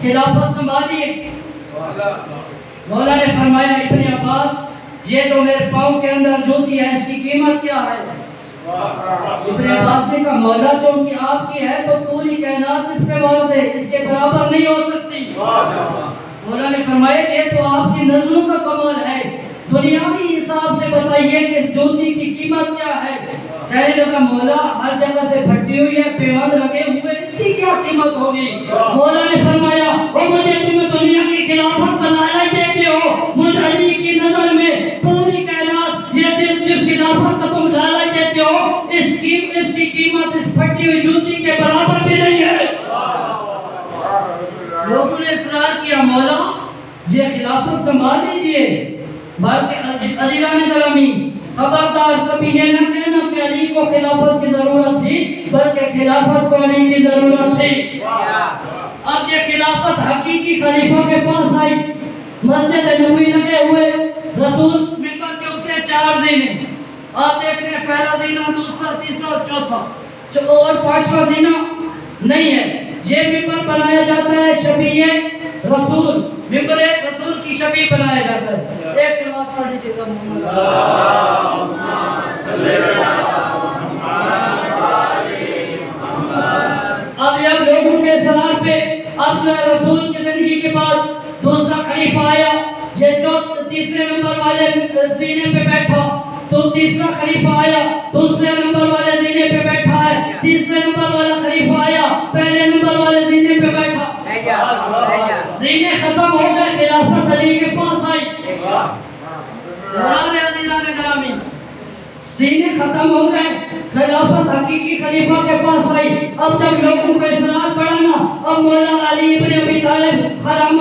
خلافت سنبھالیے۔ مولا نے فرمایا ابن عباس یہ جو میرے پاؤں کے اندر جوتی ہے اس کی قیمت کیا ہے؟ ابن عباس نے کہا مولا چونکہ آپ کی ہے تو پوری کائنات اس پہ واضح ہے، اس کے برابر نہیں ہو سکتی۔ مولا نے فرمایا یہ تو آپ کی نظروں کا کمال ہے، دنیاوی حساب سے بتائیے کہ اس جوتی کی قیمت کیا ہے؟ کہنے لگا مولا ہر جگہ سے پھٹی ہوئی ہے، پیوند لگے ہوئے، اس کی کیا قیمت ہوگی؟ مولا نے فرمایا اور مجھے تم دنیا کی خلافت کا لالچ دیتے ہو، مجھ علی کی نظر میں پوری کائنات یہ دل جس خلافت کا تم لالچ دیتے ہو اس کی قیمت اس پھٹی ہوئی جوتی کے برابر بھی نہیں ہے۔ لوگوں نے اصرار کیا مولا یہ خلافت سنبھال لیجئے، بلکہ عزیزان گرامی خبردار کبھی یہ نہ کہنا کہ علی کو خلافت کی ضرورت تھی، بلکہ خلافت کو علی کی ضرورت تھی۔ اب یہ خلافت حقیقی خلیفہ کے پاس آئی، مسجد نبوی لگے ہوئے، رسول ممبر کے اوپر 4 زینے، آپ دیکھ رہے ہیں پہلا زینہ، دوسرا، تیسرا اور چوتھا، اور 5واں زینہ نہیں ہے۔ یہ ممبر بنایا جاتا ہے شبیہ رسول، ممبر رسول کی شبیہ بنایا جاتا ہے۔ ایک صلوات پڑھ لیجیے گا محمد اب یہ لوگوں کے اصرار پہ اب جو ہے رسول کی زندگی کے بعد دوسرا خلیفہ آیا، یہ جو تیسرے نمبر والے زینے پہ بیٹھا، تو تیسرا خلیفہ آیا، دوسرے نمبر والے زینے پہ بیٹھا ہے، تیسرے نمبر والا خلیفہ آیا، پہلے نمبر والے زینے پہ بیٹھا، زینے ختم ہو گئے، خلافت علی کے پاس آئی۔ عزیزان گرامی، زینے ختم ہو گئے، خلافت حقیقی خلیفہ کے پاس آئی۔ اب جب لوگوں کو اصرار پڑا نا، اب مولا علی ابن ابی طالب خرام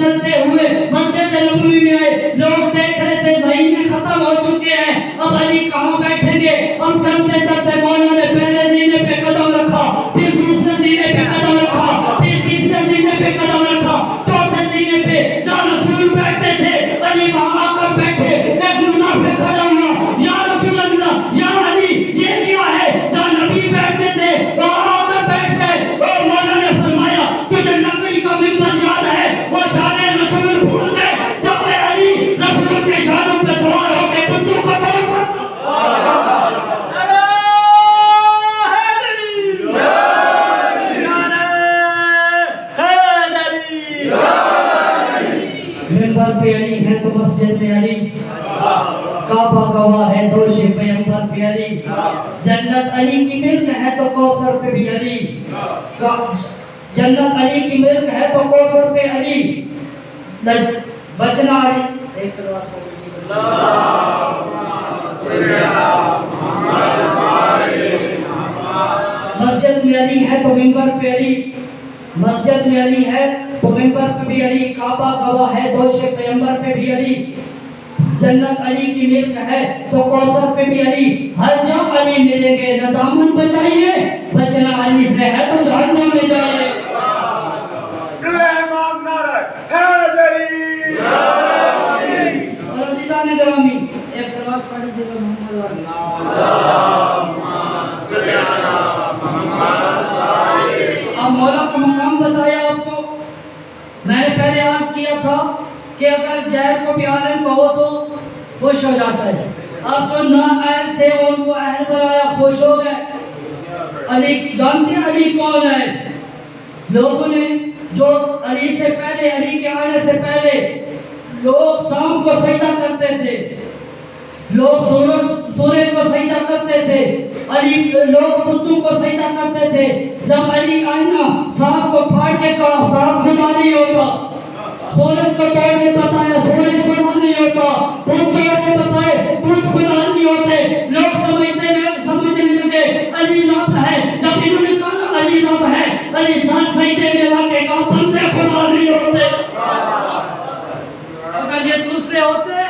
چلتے ہوئے مسجد نبوی میں آئے، لوگ دیکھ رہے تھے زینے ختم ہو چکے ہیں، اب علی کہاں بیٹھیں گے؟ اب چلتے چلتے مولا نے پہلے زینے پہ قدم رکھا، پھر دوسرے زینے پہ قدم رکھا، پھر تیسرے زینے پہ قدم رکھا، چوتھے زینے پہ جہاں رسول بیٹھتے تھے علی وہاں آ کر بیٹھے۔ ایک منافق کھڑا ہوا، یا رسول اللہ، یا علی، یہ کیا ہے؟ جہاں نبی بیٹھتے تھے وہاں آ کر بیٹھ گئے۔ اور مولا نے فرمایا تجھے نبی کا ممبر یاد ہے؟ وہ شان رسول بھول گئے جب میں علی رسول کے شانوں پہ سوار ہو کے بتوں کو توڑ پڑتا۔ ممبر پہ علی ہے تو مسجد میں علی، کعبہ گواہ ہے دوش پیغمبر پہ علی، جنت علی کی ملک ہے تو کوثر پہ بھی علی، جنت علی کی ملک ہے تو کوثر پہ علی، بچنا علی۔ ایک صلوات پڑھ لیجیے۔ مسجد میں علی ہے تو ممبر پہ علی، مسجد میں علی ہے تو ممبر پہ بھی علی، کعبہ گواہ ہے دوش پیغمبر پہ بھی علی، جنت علی کی ملک ہے تو کوثر پہ بھی علی، ہر جگہ علی ملیں گے، نہ دامن بچائیے، بچنا علی سے ہے تو جہنم میں جائیے۔ امام نعرہ حیدری، اور عزیزان گرامی، ایک صلوات پڑھ لیجیے گا محمد اب مولا کا مقام بتایا آپ کو۔ میں نے پہلے عرض کیا تھا کہ اگر جائر کو بھی عالم کہو تو خوش ہو جاتا ہے، اب جو نا اہل تھے ان کو اہل بنایا، خوش ہو گئے۔ علی جانتے ہیں علی کون ہے؟ لوگوں نے جو علی سے پہلے، علی کے آنے سے پہلے لوگ شام کو سجدہ کرتے تھے، لوگ سورج کو سجدہ کرتے تھے، علی لوگ بتوں کو سجدہ کرتے تھے۔ جب علی آئے نا، سانپ کو پھاڑ کے کہا سانپ خدا نہیں ہوتا، سورج کو توڑ کے بتایا سورج خدا نہیں ہوتا، بت توڑ کے بتائے بت خدا نہیں ہوتے۔ لوگ سمجھنے لگے علی رب ہے، جب انہوں نے کہا نا علی رب ہے، علی سان سجدے میں لا کے کہا بندے خدا نہیں ہوتے۔ اگر یہ دوسرے ہوتے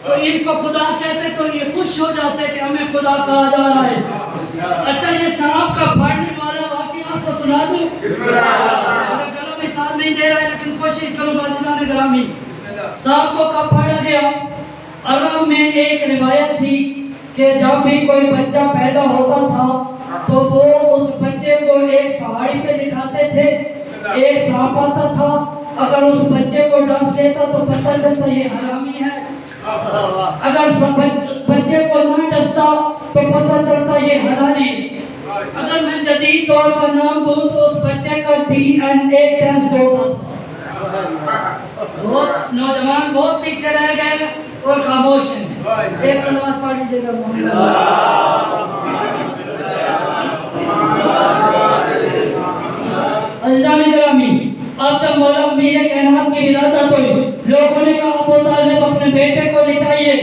تو ان کو خدا کہتے تو یہ خوش ہو جاتے کہ ہمیں خدا کہا جا رہا ہے۔ اچھا یہ سانپ کا پھاڑنے والا واقعہ آپ کو سنا دوں؟ میرا گلا بھی ساتھ نہیں دے رہا ہے لیکن کوشش کروں گا عزیزان گرامی۔ سانپ کو کب پھاڑا گیا؟ عرب میں ایک روایت تھی کہ جب بھی کوئی بچہ پیدا ہوتا تھا تو وہ اس بچے کو ایک پہاڑی پہ لٹاتے تھے، ایک سانپ آتا تھا، اگر اس بچے کو ڈس لیتا تو پتہ چلتا یہ حرامی ہے، اگر بچے کو نہ ڈستا تو پتہ چلتا یہ حلالی۔ اگر میں جدید دور کا نام دوں تو اس بچے کا DNA ٹیسٹ ہوتا تھا۔ بہت نوجوان بہت پیچھے رہ گئے اور خاموش ہیں۔ ایک صلوات پڑھ لیجیے گا محمد۔ عزیزان گرامی، اب جب مولا امیر کائنات کی ولادت ہوئی، لوگوں نے کہا ابو طالب اپنے بیٹے کو لٹائیے،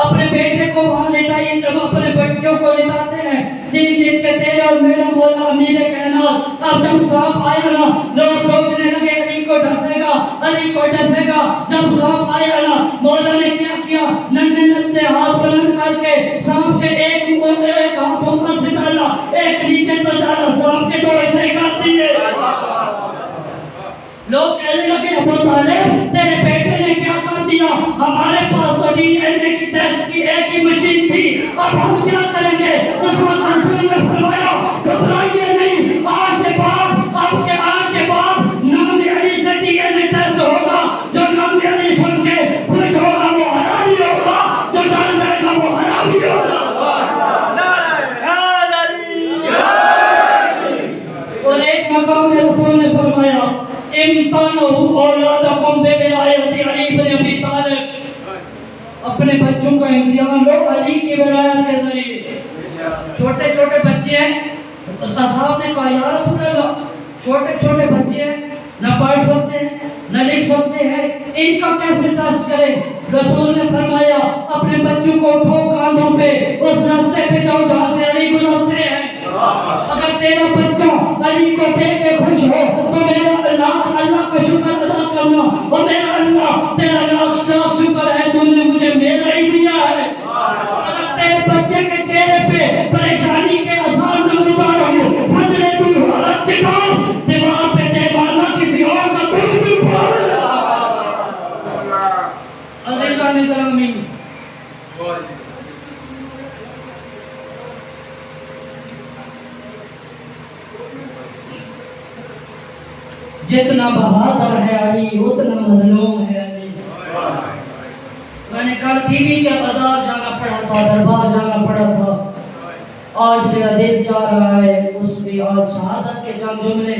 اپنے بیٹے کو کو وہاں لٹائیے جب اپنے بچوں کو لٹاتے ہیں. 3 دن کے تیرے اور میرا مولا امیر کائنات. اب جب سانپ آیا نا لوگ سوچنے لگے علی کو ڈسے گا, علی کو ڈسے گا. جب سانپ آیا نا مولا نے کیا کیا, ننھے ننھے ہاتھ بلند کر کے سانپ کے ایک ہاتھ اوپر سے ڈالا, ایک نیچے سے ڈالا, سانپ کے 2 حصے کر دیے. لوگ کہنے لگے ابو طالب تیرے بیٹے نے کیا کر دیا, ہمارے پاس تو ڈی این اے کی ٹیسٹ کی ایک ہی مشین تھی, اب ہم کیا کریں گے. اس وقت رسول نے فرمایا گھبرائیے نہیں, آج کے بعد آپ کے آج کے بعد نام علی سے ڈی این اے ٹیسٹ ہوگا. جو نام علی سن کے خوش ہوگا وہ حرامی ہوگا, جو جان جائے گا وہ حرامی ہوگا. اور ایک مقام میں رسول نے فرمایا امتحانوا اولادکم بولایت علی بن ابی طالب. اپنے بچوں کا امتحان لو علی کی ولایت کے ذریعے. چھوٹے چھوٹے بچے ہیں, استاد صاحب نے کہا یا رسول اللہ چھوٹے چھوٹے بچے ہیں, نہ پڑھ سکتے ہیں نہ لکھ سکتے ہیں, ان کا کیسے ٹیسٹ کریں. رسول نے فرمایا اپنے بچوں کو اٹھو کاندھوں پہ, اس راستے پہ جاؤ جہاں سے علی گزرتے ہیں. اگر تیرا بچہ علی کو دیکھ کے خوش ہو تو میرا اللہ کا شکر ادا کرنا, اور میرا اللہ تیرا لاکھ شکر ہے تو نے مجھے میرا ہی دیا ہے. اگر تیرے بچے کے چہرے پہ پریشانی کے آثار نمودار ہوں, فجرے دور حالت چکاؤ, دیوار پہ دیوانہ کسی اور کا دل بھی پھوڑ. عزیزان گرامی, جتنا بہادر ہے علی اتنا مظلوم ہے علی. میں نے کل ٹی وی کے بازار جانا پڑا تھا, دربار جانا پڑا تھا. آج میرا دل چاہ رہا ہے اس کی آج شہادت کے چند جملے.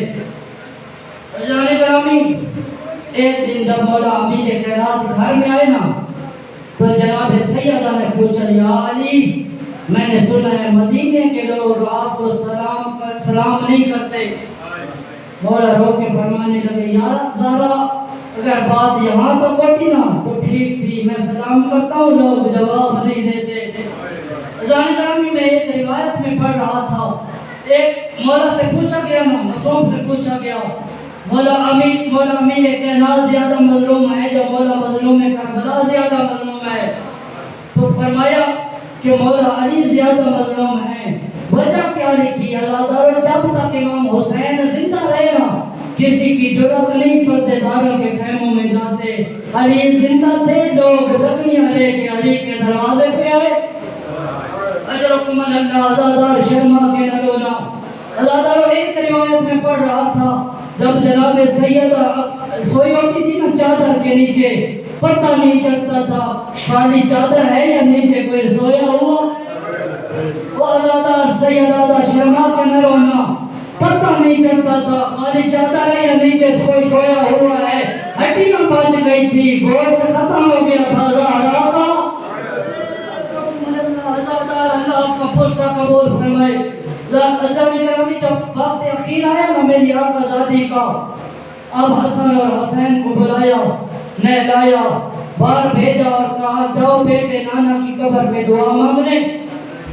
جانے گرامی, ایک دن جب مولا امیر کائنات گھر میں آئے نا تو جناب سیدہ نے پوچھا یا علی میں نے سنا ہے مدینے کے لوگ آپ کو سلام نہیں کرتے. مولا رو کے فرمانے لگے یا زارا اگر بات یہاں تک ہوتی نا تو ٹھیک تھی, میں سلام کرتا ہوں لوگ جواب نہیں دیتے. جانکاری میں ایک روایت میں پڑھ رہا تھا, ایک مولا سے پوچھا گیا نا, مصوف سے پوچھا گیا مولا امیر کائنات زیادہ مظلوم ہے یا مولا مظلوم کربلا زیادہ مظلوم ہے. تو فرمایا کہ مولا علی زیادہ مظلوم ہے. وجہ کیا لکھی اللہ تعالیٰ, جب تک امام حسین زندہ رہے نا کسی کی ضرورت نہیں پردے داروں کے خیموں میں جاتے. علی زندہ تھے, لوگ لکڑیاں لے کے علی کے دروازے پہ آئے. اجرکم اللہ آزادار شرما کے نلونا. اللہ تعالیٰ ایک روایت میں پڑھ رہا تھا جب جناب سیدہ سوئی ہوتی تھی نا چادر کے نیچے, پتہ نہیں چلتا تھا خالی چادر ہے یا نیچے کوئی سویا ہوا. وہ آزادار سیدہ شرما کے نلونا, پتہ نہیں چلتا تھا خالی چادر ہے یا نیچے کوئی سویا ہوا ہے. ہڈیاں بچ گئی تھی, گوشت ختم ہو گیا تھا. اللہ آپ کا پوسا قبول فرمائے. جب وقت اخیر آیا نا میری آزادی کا, اب حسن اور حسین کو بلایا, نہلایا, باہر بھیجا اور کہا جاؤ بیٹے نانا کی قبر پہ دعا مانگنے.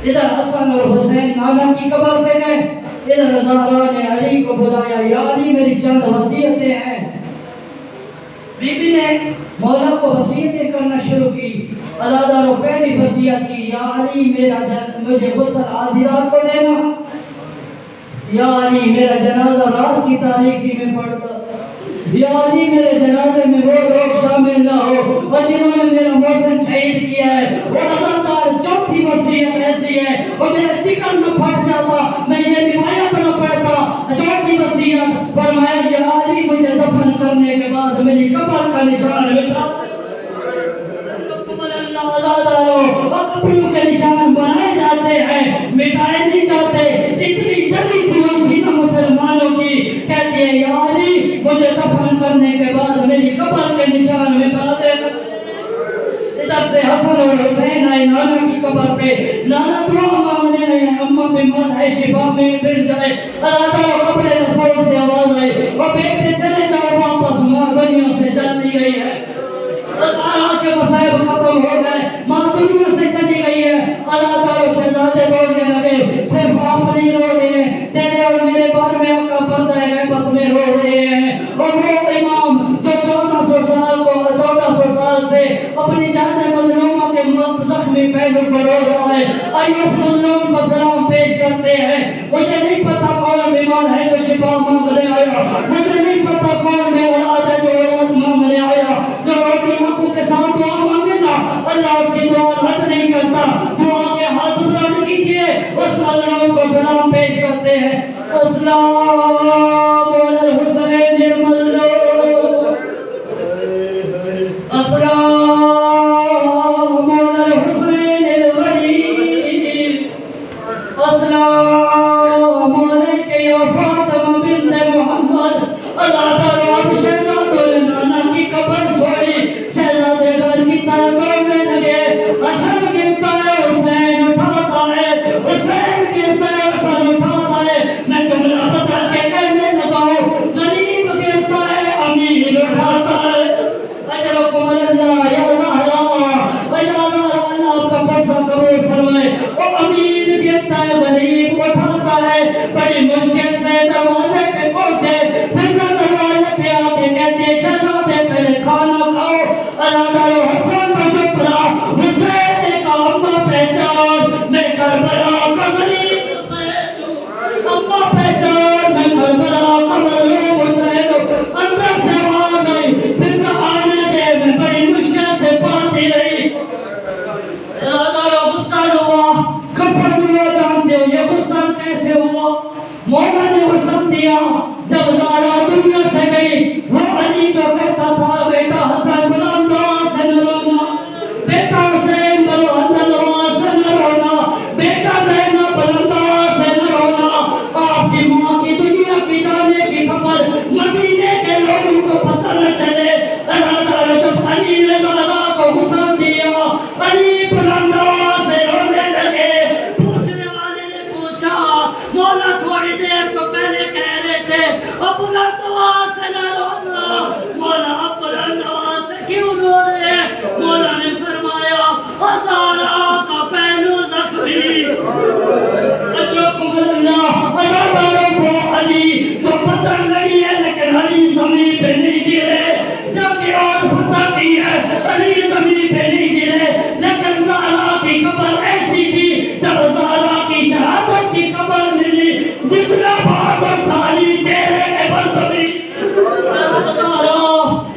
ادھر حسن اور حسین نانا کی قبر پہ گئے, ادھر زہرا نے علی کو بلایا, یا علی میری چند وصیتیں ہیں. بی بی نے مولا کو وصیتیں کرنا شروع کی. اللہ تعالیٰ پہلی وصیت کی, یا علی مجھے غسل آدھی رات کو دینا. یا علی میرا جنازہ رات کی تاریکی میں پڑھتا. یا علی میرے جنازے میں وہ لوگ شامل نہ ہو جنہوں نے میرا محسن شہید کیا ہے. وہ عزادار چوتھی وصیت ایسی ہے, اور میرا چکن نہ پھٹ جاتا, میں یہ روایت نہ پڑھتا. چوتھی وصیت فرمایا, یا علی مجھے دفن کرنے کے بعد میری قبر کا نشان مٹا دے. قبروں کے نشان بنائے جاتے ہیں, مٹائے نہیں جاتے. اتنی جلی دعا تھی نا مسلمانوں کی, کہتے ہیں یا علی مجھے دفن کرنے کے بعد میری قبر کے نشان مٹا دے. ادھر سے حسن اور حسین آئے نانا کی قبر پہ, نانا دعا مانگنے آئے, اماں بیمار ہے شفا میں گر جائے. اللہ تعالیٰ قبر رسول سے آواز آئی, اور بیٹے چلے جاؤ واپس, ماں دنیا سے چلی گئی ہے. سارا کے مسائب ختم ہو گئے, ماں دنیا سے چلی گئی ہے. حسین کو رو رہا ہے. آئیے اس مظلوم کو سلام پیش کرتے ہیں. مجھے نہیں پتا کون بیمار ہے جو شفا مانگنے آیا, مجھے نہیں پتا کون بے اولاد ہے جو اولاد مانگنے آیا. جو روٹی آنکھوں کے ساتھ دعا مانگے نا, اللہ اس کی دعا رد نہیں کرتا. دعا کے ہاتھ بلند کیجئے, اس مظلوم کو سلام پیش کرتے ہیں. السلام علی الحسین المظلوم, السلام علی الحسین الغریب, السلام علیک یا فاطمہ بنت محمد. اللہ تعالیٰ اب شہزاد نانا کی قبر چھوڑی, شہزاد گھر کی طرح دوڑنے لگے. حسن گرتا ہے, حسین اٹھاتا ہے, حسین گرتا ہے, حسن اٹھاتا ہے. میں جملہ ستا کے کہنے لگا ہوں, غریب گرتا ہے, امیر اٹھاتا ہے. اجرکم اللہ یا اللہ, یا اللہ, اللہ آپ کا پیسہ قبول فرمائے. وہ امیر گرتا ہے, غریب اٹھاتا ہے. بڑی مشکل سے دروازے پہ پہنچے, پھر دروازے پہ آ کے کہتے شہزادے پہلے کھانا کھاؤ. اللہ تعالیٰ حسن کو چپ رہا. حسین نے کہا اماں پہچان, میں کربلا کا غریب حسین ہوں. اماں پہچان, میں کربلا کا مظلوم حسین ہوں. اندر سے آواز آئی, پھر آنے دے, میں بڑی مشکل سے پاتی رہی. اللہ تعالیٰ غصہ ہوا, کفر ہوا. جانتے ہو یہ غصہ کیسے ہوا؟ مولا نے حسن دیا. جب زارا دنیا سے گئی, وہ علی کو کہتا تھا, بیٹا حسن بلند آواز سے نہ رونا, بیٹا حسین بلند آواز سے نہ رونا, بیٹا زینب بلند آواز سے نہ رونا. آپ کی ماں کی دنیا کی جانے کی خبر مدینے کے لوگوں کو پتہ نہ چلے. اللہ تعالیٰ جب علی نے زارا کو حسن دیا, علی بلند آواز سے رونے لگے. پوچھنے والے نے پوچھا, مولا تھوڑی دیر کو پہلے کہہ رہے تھے اب بلند آواز سے نہ رونا, مولا اب بلند آواز سے کیوں رو رہے ہیں؟ مولا نے فرمایا, زارا کا پہلو زخمی. اجرکم اللہ, اللہ تعالیٰ کو علی جو بدر لڑی ہے لیکن علی زمین پہ نہیں گرے. جنگ اور فتح کی ہے, علی زمین پہ نہیں گرے. لیکن زارا کی قبر ایسی تھی, جب زارا کی شہادت کی قبر ملی, جتنا بہادر تھا علی چہرے کے بل زمین.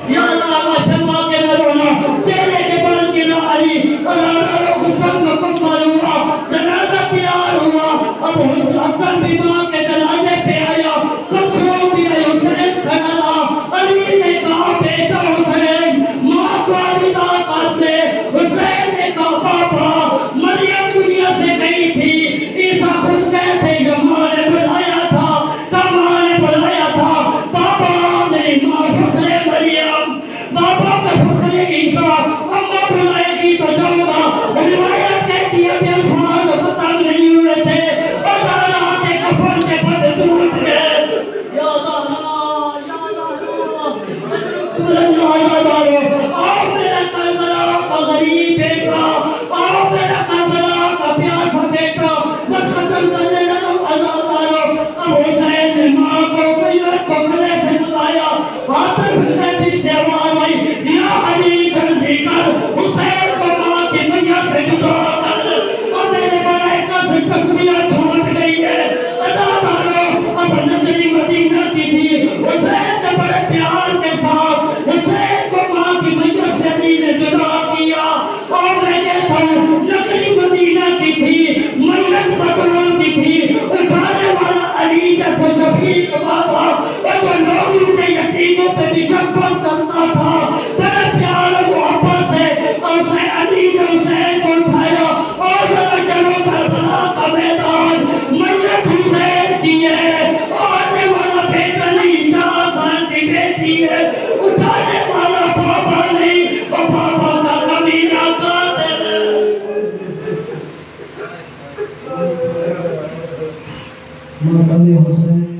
یا اللہ شمع کے نہ رونا, چہرے کے بل گرا علی. اللہ تعالیٰ حسن مکمل ہوا, جنازہ تیار ہوا. اب حسن بھی ماں کے جنازے پہ آیا, کچھوں بھی آئی, حسین کھڑا رہا. علی نے کہا بیٹا حسین, ماں کو الوداع کر دے. حسین نے کہا بابا, مریم دنیا سے گئی تھی, عیسیٰ خود گئے تھے, یماں نے بلایا تھا, تماں نے بلایا تھا. بابا میری ماں فخر مریم, بابا میں فخر عیسیٰ, اماں بلائے گی تو جاؤں گا. روایت کہتی ہے کہ الفاظ ختم نہیں ہوئے تھے, اور زہرا کے کفن کے پت ٹوٹ گئے. یا زہرا, یا زہرا, اللہ یا زہرا, آؤ میرا کربلا کا غریب بیٹا, آؤ میرا کربلا کا پیاسا بیٹا. بس ختم کرنے لگا. اللہ تعالیٰ اب حسین نے ماں کو میت کو گلے سے لگایا. آتر پھرنے پیچھے آواز آئی, یا علی جلدی کر, حسین کو ماں کی میت سے جدا کر. اور میرے ملائکہ سے تکبیریں چھوٹ گئی ہے. اللہ تعالیٰ اب نظری مدینہ کی تھی, حسین نے بڑے پیار کے ساتھ حسین کو ماں کی میت سے علی نے جدا کیا. اور میں یہ تھا نظری مدینہ کی تھی, میت بدروں کی تھی, اٹھانے والا علی جب شفیق بابا, اور جو لوگوں کے یتیموں پہ بھی شفقت کرتا تھا, بڑے پیار محبت سے اسے علی نے حسین کو اٹھایا. اور ذرا چلو کربلا کا میدان, میت حسین کی ہے, آنے والا بیٹا نہیں, 4 سال کی بیٹی ہے, اٹھانے والا بابا نہیں, اور بابا کا کمینہ قاتل ہے. ماتم حسین